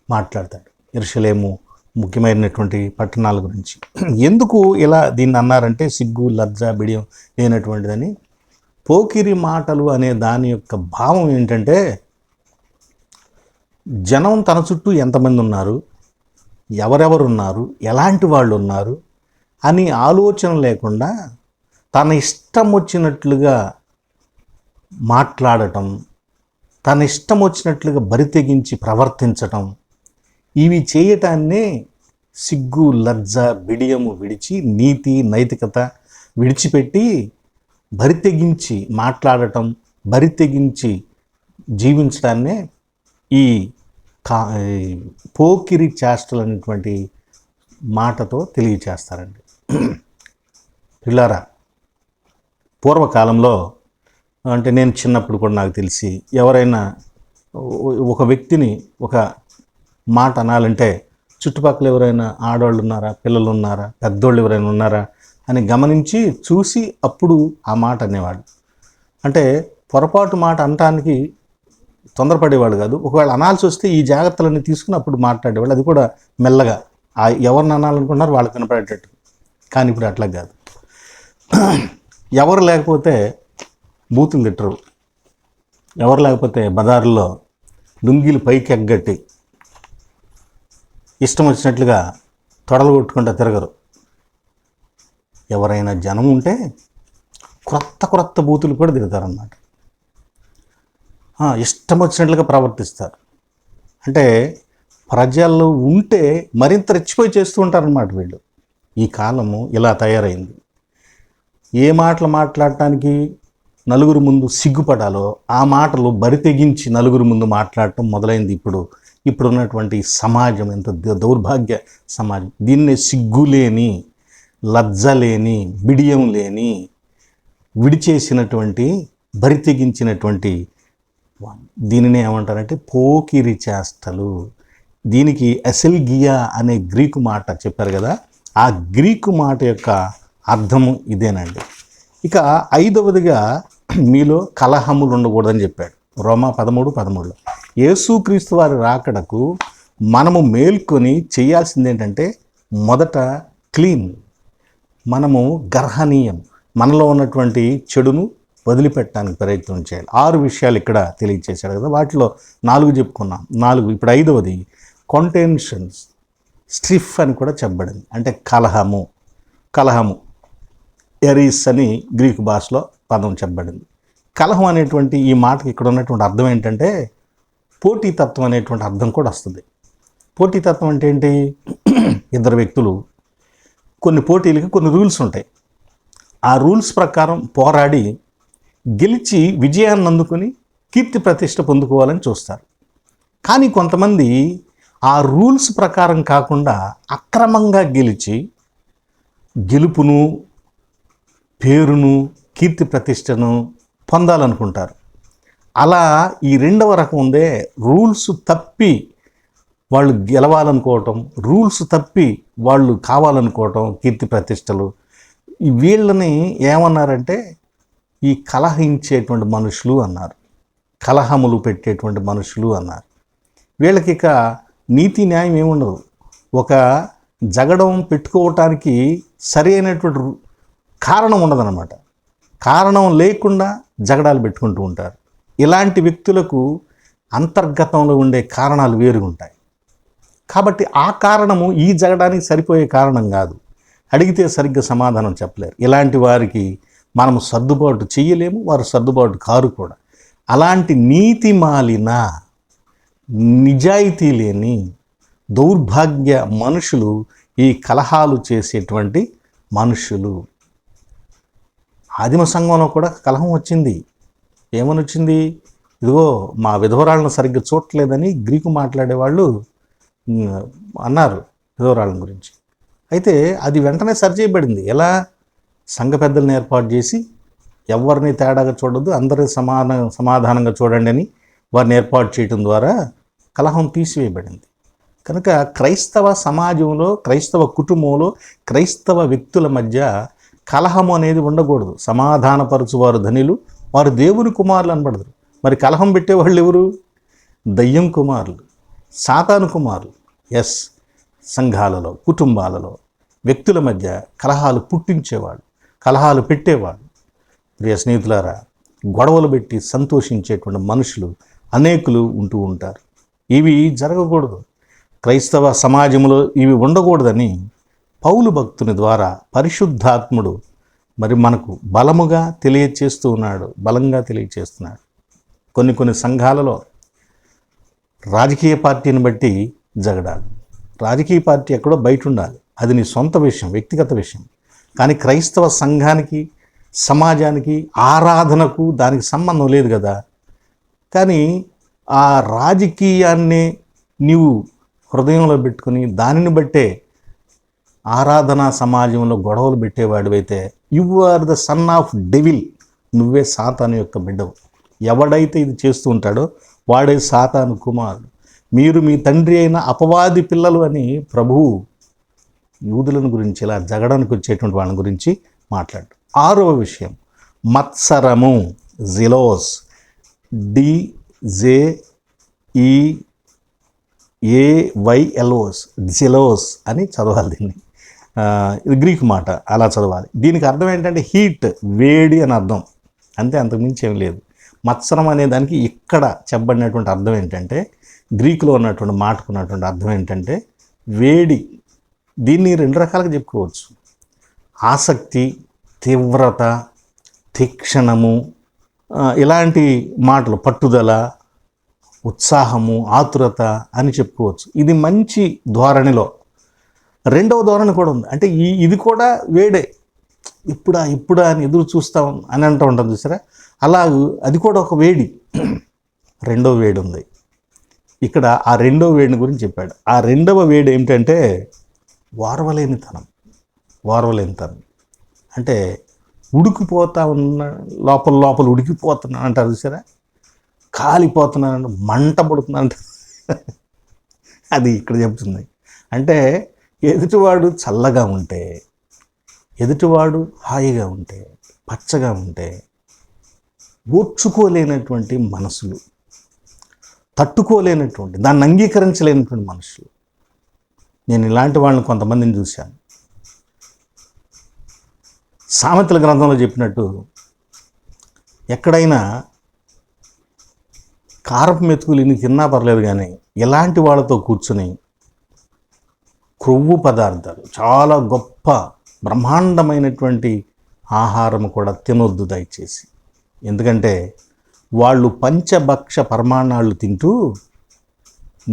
Speaker 2: మాట్లాడతాడు యెరూషలేము ముఖ్యమైనటువంటి పట్టణాల గురించి. ఎందుకు ఇలా దీన్ని అన్నారంటే సిగ్గు, లజ్జ, బిడియం లేనటువంటిదని. పోకిరి మాటలు అనే దాని యొక్క భావం ఏంటంటే, జనం తన చుట్టూ ఎంతమంది ఉన్నారు, ఎవరెవరున్నారు, ఎలాంటి వాళ్ళు ఉన్నారు అని ఆలోచన లేకుండా తన ఇష్టం వచ్చినట్లుగా మాట్లాడటం, తన ఇష్టం వచ్చినట్లుగా బరితెగించి ప్రవర్తించటం, ఇవి చేయటాన్నే సిగ్గు, లజ్జ, బిడియము విడిచి, నీతి, నైతికత విడిచిపెట్టి బరితెగించి మాట్లాడటం, బరితెగించి జీవించడాన్నే ఈ పోకిరి చేష్టలు అనేటువంటి మాటతో తెలియచేస్తారండి. పిల్లారా, పూర్వకాలంలో, అంటే నేను చిన్నప్పుడు కూడా నాకు తెలిసి, ఎవరైనా ఒక వ్యక్తిని ఒక మాట అనాలంటే చుట్టుపక్కల ఎవరైనా ఆడవాళ్ళు ఉన్నారా, పిల్లలు ఉన్నారా, పెద్దోళ్ళు ఎవరైనా ఉన్నారా అని గమనించి చూసి అప్పుడు ఆ మాట అనేవాడు. అంటే పొరపాటు మాట అనటానికి తొందరపడేవాడు కాదు. ఒకవేళ అనాల్సి వస్తే ఈ జాగ్రత్తలన్నీ తీసుకుని అప్పుడు మాట్లాడేవాళ్ళు. అది కూడా మెల్లగా, ఎవరిని అనాలనుకున్నారో వాళ్ళకి వినపడేటట్టు. కానీ ఇప్పుడు అట్లా కాదు. ఎవరు లేకపోతే బూతులు తిట్టరు, ఎవరు లేకపోతే బజారులో లుంగీలు పైకి ఎగ్గట్టి ఇష్టం వచ్చినట్లుగా తొడలు కొట్టుకుంటూ తిరగరు. ఎవరైనా జనం ఉంటే క్రొత్త బూతులు కూడా తిడతారన్నమాట. ఇష్టం వచ్చినట్లుగా ప్రవర్తిస్తారు. అంటే ప్రజలు ఉంటే మరింత రెచ్చిపోయి చేస్తూ ఉంటారన్నమాట వీళ్ళు. ఈ కాలము ఇలా తయారైంది. ఏ మాటలు మాట్లాడటానికి నలుగురు ముందు సిగ్గుపడాలో ఆ మాటలు బరితెగించి నలుగురు ముందు మాట్లాడటం మొదలైంది. ఇప్పుడున్నటువంటి సమాజం ఎంత దౌర్భాగ్య సమాజం. దీన్నే సిగ్గులేని, లజ్జలేని, బిడియం లేని, విడిచేసినటువంటి, బరితెగించినటువంటి దీనిని ఏమంటారంటే పోకిరి చేష్టలు. దీనికి ఎసెల్గియా అనే గ్రీకు మాట చెప్పారు కదా, ఆ గ్రీకు మాట యొక్క అర్థము ఇదేనండి. ఇక 5వదిగా మీలో కలహములు ఉండకూడదని చెప్పాడు రోమా 13:13. యేసుక్రీస్తు వారి రాకడకు మనము మేల్కొని చేయాల్సింది ఏంటంటే మొదట క్లీన్, మనము గర్హనీయం, మనలో ఉన్నటువంటి చెడును వదిలిపెట్టడానికి ప్రయత్నం చేయాలి. 6 విషయాలు ఇక్కడ తెలియచేశాడు కదా, వాటిలో 4 చెప్పుకున్నాం. 4 ఇప్పుడు 5వది కాంటెన్షన్స్, స్ట్రిఫ్ అని కూడా చెప్పబడింది. అంటే కలహము ఎరీస్ అని గ్రీకు భాషలో పదం చెప్పబడింది. కలహం అనేటువంటి ఈ మాటకి ఇక్కడ ఉన్నటువంటి అర్థం ఏంటంటే పోటీతత్వం అనేటువంటి అర్థం కూడా వస్తుంది. పోటీతత్వం అంటే ఏంటి? ఇద్దరు వ్యక్తులు కొన్ని పోటీలకి కొన్ని రూల్స్ ఉంటాయి. ఆ రూల్స్ ప్రకారం పోరాడి గెలిచి విజయాన్ని అందుకుని కీర్తి ప్రతిష్ట పొందుకోవాలని చూస్తారు. కానీ కొంతమంది ఆ రూల్స్ ప్రకారం కాకుండా అక్రమంగా గెలిచి గెలుపును, పేరును, కీర్తి ప్రతిష్టను పొందాలనుకుంటారు. అలా ఈ 2వ రకం ఉందే, రూల్స్ తప్పి వాళ్ళు గెలవాలనుకోవటం, రూల్స్ తప్పి వాళ్ళు కావాలనుకోవటం, కీర్తి ప్రతిష్టలు. వీళ్ళని ఏమన్నారంటే ఈ కలహించేటువంటి మనుషులు అన్నారు, కలహములు పెట్టేటువంటి మనుషులు అన్నారు. వీళ్ళకి ఇక నీతి న్యాయం ఏముండదు. ఒక జగడం పెట్టుకోవటానికి సరి అయినటువంటి కారణం ఉండదన్నమాట. కారణం లేకుండా జగడాలు పెట్టుకుంటూ ఉంటారు. ఇలాంటి వ్యక్తులకు అంతర్గతంలో ఉండే కారణాలు వేరుగా ఉంటాయి. కాబట్టి ఆ కారణము ఈ జగడానికి సరిపోయే కారణం కాదు. అడిగితే సరిగ్గా సమాధానం చెప్పలేరు. ఇలాంటి వారికి మనము సర్దుబాటు చేయలేము, వారు సర్దుబాటు కారు కూడా. అలాంటి నీతి మాలిన, నిజాయితీ లేని, దౌర్భాగ్య మనుషులు ఈ కలహాలు చేసేటువంటి మనుషులు. ఆదిమ సంఘంలో కూడా కలహం వచ్చింది. ఏమని వచ్చింది? ఇదిగో మా విధవరాళ్ళను సరిగ్గా చూడలేదని గ్రీకు మాట్లాడేవాళ్ళు అన్నారు విధవరాళ్ళ గురించి. అయితే అది వెంటనే సరిచేయబడింది. ఎలా? సంఘ పెద్దలను ఏర్పాటు చేసి ఎవరిని తేడాగా చూడొద్దు, అందరినీ సమాధానంగా చూడండి అని వారిని ఏర్పాటు చేయడం ద్వారా కలహం తీసివేయబడింది. కనుక క్రైస్తవ సమాజంలో, క్రైస్తవ కుటుంబంలో, క్రైస్తవ వ్యక్తుల మధ్య కలహము అనేది ఉండకూడదు. సమాధానపరచువారు ధనిలు, వారు దేవుని కుమారులు అనబడతారు. మరి కలహం పెట్టేవాళ్ళు ఎవరు? దయ్యం కుమారులు, సాతాను కుమారులు. ఎస్, సంఘాలలో, కుటుంబాలలో, వ్యక్తుల మధ్య కలహాలు పుట్టించేవాళ్ళు, కలహాలు పెట్టేవాళ్ళు. ప్రియ స్నేహితులారా, గొడవలు పెట్టి సంతోషించేటువంటి మనుషులు అనేకులు ఉంటూ ఉంటారు. ఇవి జరగకూడదు. క్రైస్తవ సమాజంలో ఇవి ఉండకూడదని పౌలు భక్తుని ద్వారా పరిశుద్ధాత్ముడు మరి మనకు బలంగా తెలియచేస్తున్నాడు. కొన్ని సంఘాలలో రాజకీయ పార్టీని బట్టి జగడాలు. రాజకీయ పార్టీ ఎక్కడో బయట ఉండాలి, అది నీ సొంత విషయం, వ్యక్తిగత విషయం. కానీ క్రైస్తవ సంఘానికి, సమాజానికి, ఆరాధనకు దానికి సంబంధం లేదు కదా. కానీ ఆ రాజకీయాన్ని నీవు హృదయంలో పెట్టుకుని దానిని బట్టే ఆరాధనా సమాజంలో గొడవలు పెట్టేవాడివైతే you are the son of devil, నువ్వే సాతాను యొక్క బిడ్డవు. ఎవడైతే ఇది చేస్తూ ఉంటాడో వాడే సాతాను కుమారుడు. మీరు మీ తండ్రి అయిన అపవాది పిల్లలు అని ప్రభువు యూదులను గురించి, ఇలా జగడానికి వచ్చేటువంటి వాళ్ళ గురించి మాట్లాడు. 6వ విషయం మత్సరము, జిలోస్, DZEAYLOS, జిలోస్ అని చదవాలి దీన్ని. ఇది గ్రీకు మాట, అలా చదవాలి. దీనికి అర్థం ఏంటంటే హీట్, వేడి అని అర్థం, అంతే, అంతకుమించి ఏం లేదు. మత్సరం అనే దానికి ఇక్కడ చెప్పబడినటువంటి అర్థం ఏంటంటే, గ్రీకులో ఉన్నటువంటి మాటకున్నటువంటి అర్థం ఏంటంటే వేడి. దీన్ని 2 రకాలుగా చెప్పుకోవచ్చు. ఆసక్తి, తీవ్రత, తీక్షణము, ఇలాంటి మాటలు, పట్టుదల, ఉత్సాహము, ఆతురత అని చెప్పుకోవచ్చు. ఇది మంచి ధోరణిలో. 2వ ధోరణి కూడా ఉంది. అంటే ఇది కూడా వేడే, ఇప్పుడా అని ఎదురు చూస్తాం అని అంటూ ఉంటుంది చూసారా, అలా అది కూడా ఒక వేడి. 2వ వేడి ఉంది ఇక్కడ. ఆ 2వ వేడిని గురించి చెప్పాడు. ఆ 2వ వేడి ఏమిటంటే వారవలేనితనం. అంటే ఉడికిపోతా ఉన్న, లోపల ఉడికిపోతున్నా అంటారు చూసారా, కాలిపోతున్నానంటే మంట పడుతున్నానంట. అది ఇక్కడ చెప్తుంది. అంటే ఎదుటివాడు చల్లగా ఉంటే, ఎదుటివాడు హాయిగా ఉంటే, పచ్చగా ఉంటే, ఓర్చుకోలేనటువంటి మనసులు, తట్టుకోలేనటువంటి, దాన్ని అంగీకరించలేనటువంటి మనుషులు. నేను ఇలాంటి వాళ్ళని కొంతమందిని చూశాను. సామెతల గ్రంథంలో చెప్పినట్టు ఎక్కడైనా కారపు మెతుకులు ఇన్ని తిన్నా పర్లేదు, కానీ ఇలాంటి వాళ్ళతో కూర్చుని క్రొవ్వు పదార్థాలు, చాలా గొప్ప బ్రహ్మాండమైనటువంటి ఆహారం కూడా తినొద్దు దయచేసి. ఎందుకంటే వాళ్ళు పంచభక్ష పరమాణాలు తింటూ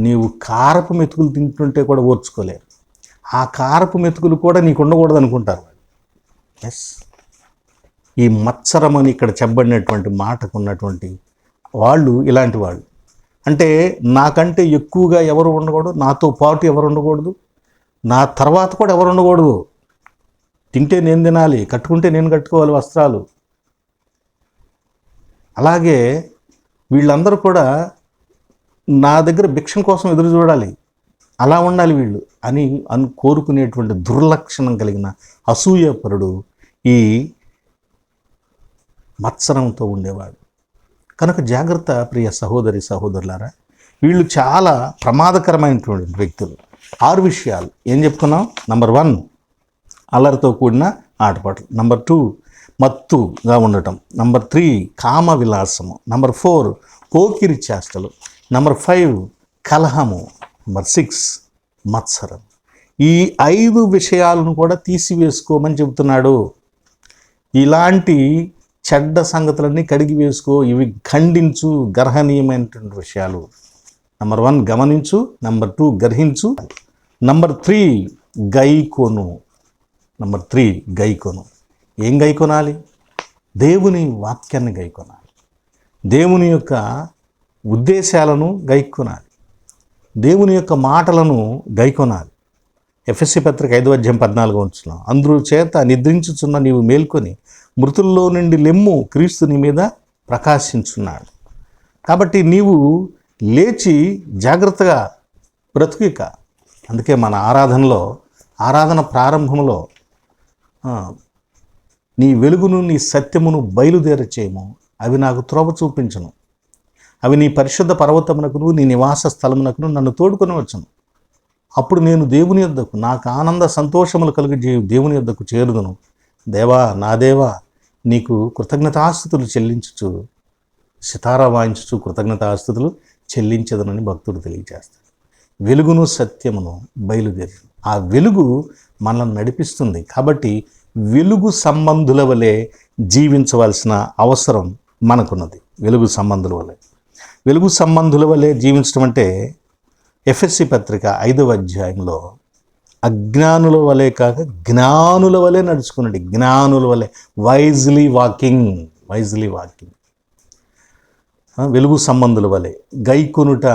Speaker 2: నీవు కారపు మెతుకులు తింటుంటే కూడా ఓర్చుకోలేరు. ఆ కారపు మెతుకులు కూడా నీకు ఉండకూడదు అనుకుంటారు. ఎస్, ఈ మత్సరం అని ఇక్కడ చెప్పబడినటువంటి మాటకు ఉన్నటువంటి వాళ్ళు ఇలాంటి వాళ్ళు. అంటే నాకంటే ఎక్కువగా ఎవరు ఉండకూడదు, నాతో పాటు ఎవరు ఉండకూడదు, నా తర్వాత కూడా ఎవరు ఉండకూడదు. తింటే నేను తినాలి, కట్టుకుంటే నేను కట్టుకోవాలి వస్త్రాలు. అలాగే వీళ్ళందరూ కూడా నా దగ్గర భిక్షం కోసం ఎదురు చూడాలి, అలా ఉండాలి వీళ్ళు అని కోరుకునేటువంటి దుర్లక్షణం కలిగిన అసూయపరుడు ఈ మత్సరంతో ఉండేవాడు. కనుక జాగ్రత్త ప్రియ సహోదరి సహోదరులారా, వీళ్ళు చాలా ప్రమాదకరమైనటువంటి వ్యక్తులు. 6 విషయాలు ఏం చెప్పుకున్నాం? నంబర్ 1 అల్లరితో కూడిన ఆటపాటలు, నంబర్ 2 మత్తుగా ఉండటం, నంబర్ 3 కామ విలాసము, నంబర్ 4 పోకిరి చేష్టలు, నంబర్ 5 కలహము, నంబర్ 6 మత్సరం. ఈ 5 విషయాలను కూడా తీసివేసుకోమని చెబుతున్నాడు. ఇలాంటి చెడ్డ సంగతులన్నీ కడిగి వేసుకో, ఇవి ఖండించు, గర్హనీయమైనటువంటి విషయాలు. నంబర్ 1 గమనించు, నంబర్ 2 గ్రహించు, నంబర్ 3 గైకొను. నంబర్ 3 గైకొను. ఏం గైకొనాలి? దేవుని వాక్యాన్ని గైకొనాలి, దేవుని యొక్క ఉద్దేశాలను గైకొనాలి, దేవుని యొక్క మాటలను గైకొనాలి. ఎఫెసీ పత్రిక 5:14 అందరూ చేత నిద్రించుచున్న నీవు మేల్కొని మృతుల్లో నుండి లెమ్ము, క్రీస్తు నీ మీద ప్రకాశించున్నాడు. కాబట్టి నీవు లేచి జాగ్రత్తగా బ్రతుకిక. అందుకే మన ఆరాధన ప్రారంభంలో నీ వెలుగును నీ సత్యమును బయలుదేర చేయము, అవి నాకు త్రోవ చూపించను, అవి నీ పరిశుద్ధ పర్వతమునకును నీ నివాస స్థలమునకును నన్ను తోడుకొని వచ్చును. అప్పుడు నేను దేవుని యొద్దకు, నాకు ఆనంద సంతోషములు కలిగి దేవుని యొద్దకు చేరుదును. దేవా, నా దేవా, నీకు కృతజ్ఞతాస్తుతులు చెల్లించుచు, సితారా వాయించుచు కృతజ్ఞతాస్తుతులు చెల్లించదనని భక్తుడు తెలియజేస్తాడు. వెలుగును సత్యమును బయలుదేరి, ఆ వెలుగు మనల్ని నడిపిస్తుంది. కాబట్టి వెలుగు సంబంధుల వలె జీవించవలసిన అవసరం మనకున్నది. వెలుగు సంబంధుల వలె జీవించడం అంటే ఎఫెసీ పత్రిక 5వ అజ్ఞానుల వలె కాక జ్ఞానుల వలె నడుచుకున్నాడు. జ్ఞానుల వలె వైజ్లీ వాకింగ్. వెలుగు సంబంధుల వలె. గైకొనుట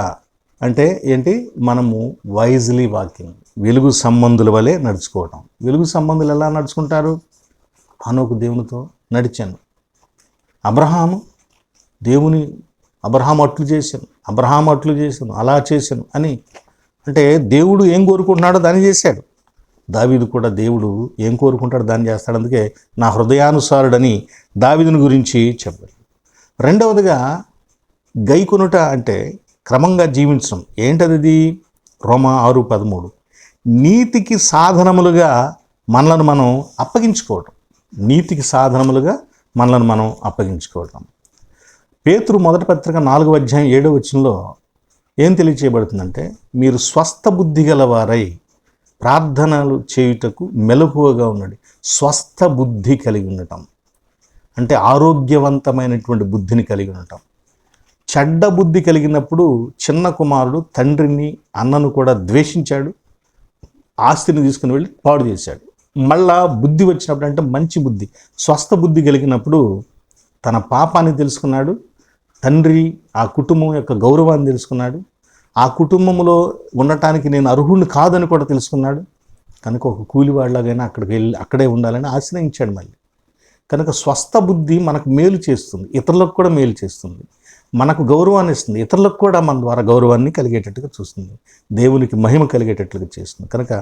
Speaker 2: అంటే ఏంటి? మనము వైజ్లీ వాకింగ్, వెలుగు సంబంధుల వలె నడుచుకోవటం. వెలుగు సంబంధులు ఎలా నడుచుకుంటారు? హనోకు దేవునితో నడిచాను, అబ్రహాము అట్లు చేశాను, అలా చేశాను అని. అంటే దేవుడు ఏం కోరుకుంటున్నాడో దాన్ని చేశాడు. దావీదు కూడా దేవుడు ఏం కోరుకుంటాడో దాన్ని చేస్తాడు. అందుకే నా హృదయానుసారుడని దావీదుని గురించి చెప్పాడు. రెండవదిగా గైకొనుట అంటే క్రమంగా జీవించడం. ఏంటది? రోమా 6:13 నీతికి సాధనములుగా మనలను మనం అప్పగించుకోవటం. పేతురు మొదటి పత్రిక 4:7 ఏం తెలియచేయబడుతుందంటే, మీరు స్వస్థ బుద్ధి గలవారై ప్రార్థనలు చేయుటకు మెలకువగా ఉండండి. స్వస్థ బుద్ధి కలిగి ఉండటం అంటే ఆరోగ్యవంతమైనటువంటి బుద్ధిని కలిగి ఉండటం. చెడ్డ బుద్ధి కలిగినప్పుడు చిన్న కుమారుడు తండ్రిని అన్నను కూడా ద్వేషించాడు, ఆస్తిని తీసుకుని వెళ్ళి పాడు చేశాడు. మళ్ళా బుద్ధి వచ్చినప్పుడు అంటే మంచి బుద్ధి, స్వస్థ బుద్ధి కలిగినప్పుడు తన పాపాన్ని తెలుసుకున్నాడు, తండ్రి ఆ కుటుంబం యొక్క గౌరవాన్ని తెలుసుకున్నాడు, ఆ కుటుంబంలో ఉండటానికి నేను అర్హుడిని కాదని కూడా తెలుసుకున్నాడు. కనుక ఒక కూలివాడిలాగైనా అక్కడే ఉండాలని ఆశ్రయించాడు మళ్ళీ. కనుక స్వస్థ బుద్ధి మనకు మేలు చేస్తుంది, ఇతరులకు కూడా మేలు చేస్తుంది. మనకు గౌరవాన్ని ఇస్తుంది, ఇతరులకు కూడా మన ద్వారా గౌరవాన్ని కలిగేటట్టుగా చూస్తుంది, దేవునికి మహిమ కలిగేటట్లుగా చేస్తుంది. కనుక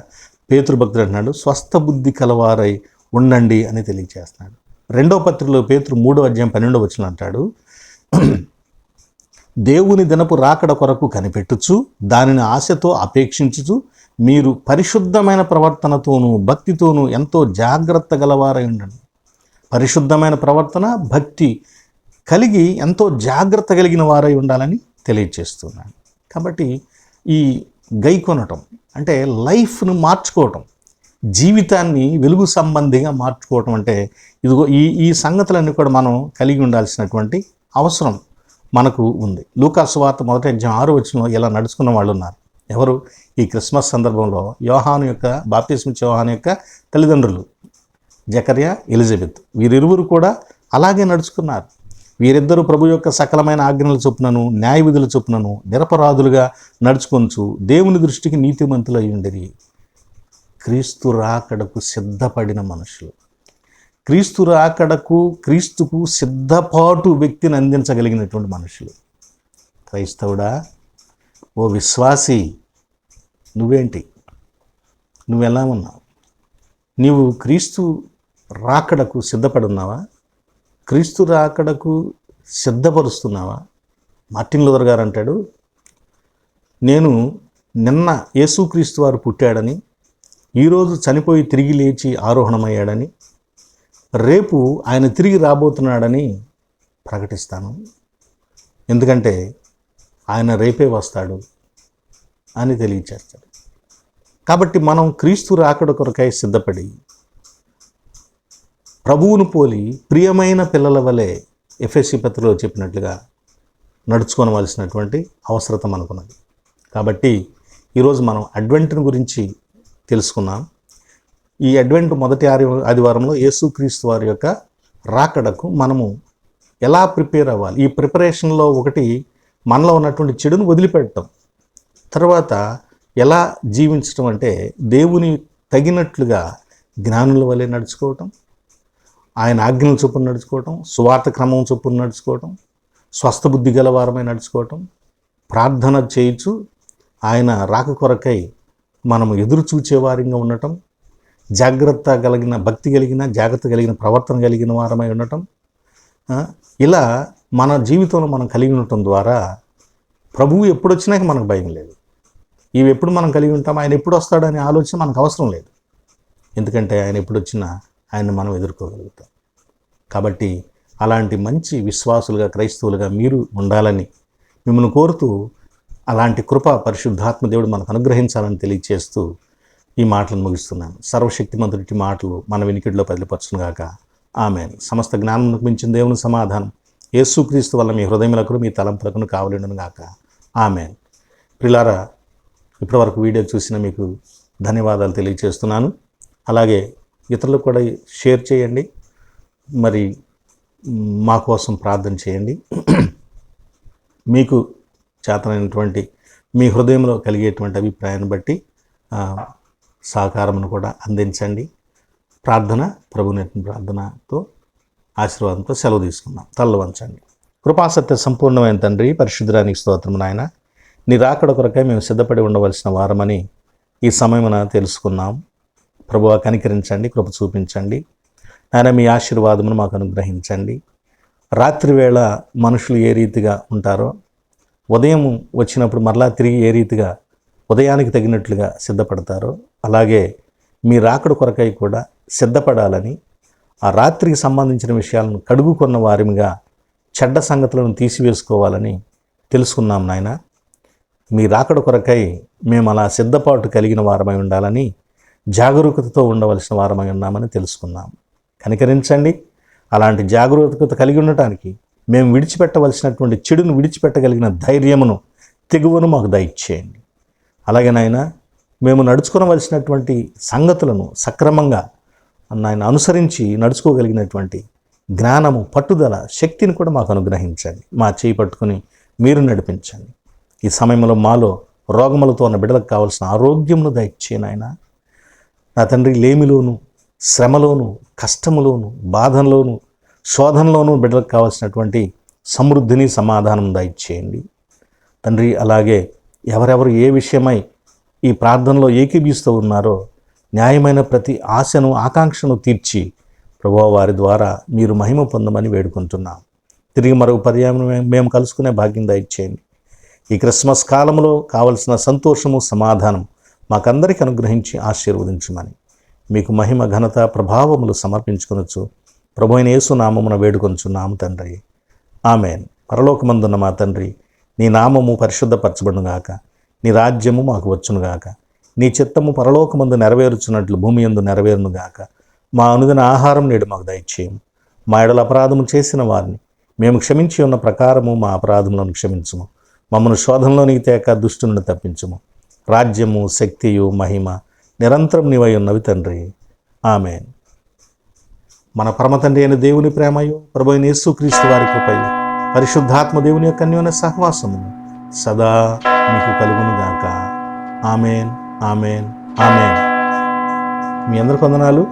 Speaker 2: పేతురు భక్తుడు అంటున్నాడు, స్వస్థ బుద్ధి కలవారై ఉండండి అని తెలియజేస్తున్నాడు. 2వ పత్రికలో పేతురు 3వ అధ్యాయం 12వ వచనం అంటాడు, దేవుని దినపు రాకడ కొరకు కనిపెట్టుచు దానిని ఆశతో అపేక్షించుచు మీరు పరిశుద్ధమైన ప్రవర్తనతోనూ భక్తితోనూ ఎంతో జాగ్రత్త గలవారై ఉండండి. పరిశుద్ధమైన ప్రవర్తన, భక్తి కలిగి ఎంతో జాగ్రత్త కలిగిన వారై ఉండాలని తెలియజేస్తున్నాను. కాబట్టి ఈ గైకొనటం అంటే లైఫ్ను మార్చుకోవటం, జీవితాన్ని వెలుగు సంబంధిగా మార్చుకోవటం అంటే ఇదిగో ఈ సంగతులన్నీ కూడా మనం కలిగి ఉండాల్సినటువంటి అవసరం మనకు ఉంది. లూకా సువార్త 1వ అధ్యాయం 6వ వచనంలో ఇలా నడుచుకున్న వాళ్ళు ఉన్నారు. ఎవరు? ఈ క్రిస్మస్ సందర్భంలో యోహాను యొక్క బాప్తిస్మిచ్చే యోహాను యొక్క తల్లిదండ్రులు జకర్యా, ఎలిజబెత్, వీరిరువురు కూడా అలాగే నడుచుకున్నారు. వీరిద్దరూ ప్రభు యొక్క సకలమైన ఆజ్ఞల చొప్పునను న్యాయ విధుల చొప్పునను నిరపరాధులుగా నడుచుకొంచు దేవుని దృష్టికి నీతిమంతులై ఉండిరి. క్రీస్తు రాకడకు సిద్ధపడిన మనుషులు, క్రీస్తు రాకడకు క్రీస్తుకు సిద్ధపాటు వ్యక్తిని అందించగలిగినటువంటి మనుషులు. క్రైస్తవుడా, ఓ విశ్వాసి, నువ్వేంటి? నువ్వెలా ఉన్నావు? నీవు క్రీస్తు రాకడకు సిద్ధపడి ఉన్నావా? క్రీస్తు రాకడకు సిద్ధపరుస్తున్నావా? మార్టిన్ లూథర్ గారు అంటాడు, నేను నిన్న యేసుక్రీస్తు వారు పుట్టాడని, ఈరోజు చనిపోయి తిరిగి లేచి ఆరోహణమయ్యాడని, రేపు ఆయన తిరిగి రాబోతున్నాడని ప్రకటిస్తాను. ఎందుకంటే ఆయన రేపే వస్తాడు అని తెలియచేస్తాడు. కాబట్టి మనం క్రీస్తు రాకడ కొరకై సిద్ధపడి ప్రభువును పోలి ప్రియమైన పిల్లల వలె ఎఫెసీ పత్రికలో చెప్పినట్లుగా నడుచుకోవలసినటువంటి అవసరత మనకున్నది. కాబట్టి ఈరోజు మనం అడ్వెంట్ని గురించి తెలుసుకున్నాం. ఈ అడ్వెంట్ మొదటి ఆదివారంలో యేసుక్రీస్తు వారి యొక్క రాకడకు మనము ఎలా ప్రిపేర్ అవ్వాలి? ఈ ప్రిపరేషన్లో ఒకటి మనలో ఉన్నటువంటి చెడును వదిలిపెట్టడం, తర్వాత ఎలా జీవించడం అంటే దేవుని తగినట్లుగా జ్ఞానుల వలె నడుచుకోవటం, ఆయన ఆజ్ఞల చొప్పున నడుచుకోవటం, సువార్త క్రమం చొప్పున నడుచుకోవటం, స్వస్థ బుద్ధి గలవారమై నడుచుకోవటం, ప్రార్థన చేయించు ఆయన రాక కొరకై మనము ఎదురు చూచేవారిగా ఉండటం, జాగ్రత్త కలిగిన భక్తి కలిగిన జాగ్రత్త కలిగిన ప్రవర్తన కలిగిన వారమై ఉండటం, ఇలా మన జీవితంలో మనం కలిగి ఉండటం ద్వారా ప్రభువు ఎప్పుడు వచ్చినాక మనకు భయం లేదు. ఇవి ఎప్పుడు మనం కలిగి ఉంటాం, ఆయన ఎప్పుడు వస్తాడనే ఆలోచన మనకు అవసరం లేదు. ఎందుకంటే ఆయన ఎప్పుడు వచ్చినా ఆయన్ని మనం ఎదుర్కోగలుగుతాం. కాబట్టి అలాంటి మంచి విశ్వాసులుగా, క్రైస్తవులుగా మీరు ఉండాలని మిమ్మల్ని కోరుతూ, అలాంటి కృప పరిశుద్ధాత్మ దేవుడు మనకు అనుగ్రహించాలని తెలియచేస్తూ ఈ మాటలను ముగిస్తున్నాను. సర్వశక్తిమంతుడి మాటలు మన వినికిడిలో బదిలిపరచునుగాక. ఆమేన్. సమస్త జ్ఞానమునకు మించిన దేవుని సమాధానం యేసుక్రీస్తు వల్ల మీ హృదయములకు మీ తలంపులకు కావలేనుగాక. ఆమేన్. ప్రియులారా, ఇప్పటివరకు వీడియో చూసిన మీకు ధన్యవాదాలు తెలియజేస్తున్నాను. అలాగే ఇతరులకు కూడా షేర్ చేయండి, మరి మా కోసం ప్రార్థన చేయండి. మీకు చేతనైనటువంటి మీ హృదయంలో కలిగేటువంటి అభిప్రాయాన్ని బట్టి సహకారమును కూడా అందించండి. ప్రార్థన, ప్రభుని ప్రార్థనతో ఆశీర్వాదంతో సెలవు తీసుకుందాం. తల్ల వంచండి. కృపాసత్య సంపూర్ణమైన తండ్రి, పరిశుద్ధరానికి స్తోత్రము నాయన. నీ రాకడ కొరకై మేము సిద్ధపడి ఉండవలసిన వారమని ఈ సమయమున తెలుసుకున్నాం. ప్రభువా, కనికరించండి, కృప చూపించండి నాయన. మీ ఆశీర్వాదమును మాకు అనుగ్రహించండి. రాత్రి వేళ మనుషులు ఏ రీతిగా ఉంటారో, ఉదయం వచ్చినప్పుడు మరలా తిరిగి ఏ రీతిగా ఉదయానికి తగినట్లుగా సిద్ధపడతారో, అలాగే మీ రాకడ కొరకై కూడా సిద్ధపడాలని, ఆ రాత్రికి సంబంధించిన విషయాలను కడుగుకున్న వారిగా చెడ్డ సంగతులను తీసివేసుకోవాలని తెలుసుకున్నాం నాయన. మీ రాకడ కొరకై మేము అలా సిద్ధపాటు కలిగిన వారమై ఉండాలని, జాగరూకతతో ఉండవలసిన వారమై ఉన్నామని తెలుసుకున్నాం. కనికరించండి. అలాంటి జాగరూకత కలిగి ఉండటానికి మేము విడిచిపెట్టవలసినటువంటి చెడును విడిచిపెట్టగలిగిన ధైర్యమును, తెగువను మాకు దయచేయండి. అలాగే నాయన, మేము నడుచుకోవలసినటువంటి సంగతులను సక్రమంగా నాయన అనుసరించి నడుచుకోగలిగినటువంటి జ్ఞానము, పట్టుదల, శక్తిని కూడా మాకు అనుగ్రహించండి. మా చేయి పట్టుకుని మీరు నడిపించండి. ఈ సమయంలో మాలో రోగములతో ఉన్న బిడ్డలకు కావాల్సిన ఆరోగ్యమును దయచేయండి ఆయన. నా తండ్రి, లేమిలోను, శ్రమలోను, కష్టములోను, బాధల్లోను, శోధనలోను బిడ్డలకు కావాల్సినటువంటి సమృద్ధిని, సమాధానం దయచేయండి తండ్రి. అలాగే ఎవరెవరు ఏ విషయమై ఈ ప్రార్థనలో ఏకీభిస్తూ ఉన్నారో న్యాయమైన ప్రతి ఆశను, ఆకాంక్షను తీర్చి ప్రభువా వారి ద్వారా మీరు మహిమ పొందమని వేడుకుంటున్నాం. తిరిగి మరొక పర్యాయం మేము కలుసుకునే భాగ్యం దయచేయండి. ఈ క్రిస్మస్ కాలంలో కావలసిన సంతోషము, సమాధానం మాకందరికీ అనుగ్రహించి ఆశీర్వదించమని మీకు మహిమ, ఘనత, ప్రభావములు సమర్పించుకొనొచ్చు ప్రభు అయిన యేసు నామమున వేడుకొంచున్నాము తండ్రి. ఆమెన్. పరలోకమందున్న మా తండ్రి, నీ నామము పరిశుద్ధపరచబడునుగాక, నీ రాజ్యము మాకు వచ్చునుగాక, నీ చిత్తము పరలోకమందు నెరవేరుచున్నట్లు భూమి యందు నెరవేరునుగాక. మా అనుదిన ఆహారం నేడు మాకు దయచేయము. మా ఎడల అపరాధము చేసిన వారిని మేము క్షమించి ఉన్న ప్రకారము మా అపరాధములను క్షమించుము. మమ్మను శోధనలోనికి తేక దుష్టు నుండి తప్పించుము. రాజ్యము, శక్తియు, మహిమ నిరంతరం నీవై ఉన్నవి తండ్రి. ఆమెన్. మన పరమతండ్రి అయిన దేవుని ప్రేమయు, ప్రభు అయిన యేసుక్రీస్తు వారి కృపయు, పరిశుద్ధాత్మ దేవుని యొక్క అన్యోన్య సహవాసము సదా మీకు కలుగునుగాక. Amen, amen, amen. మీ అందరికి వందనాలు.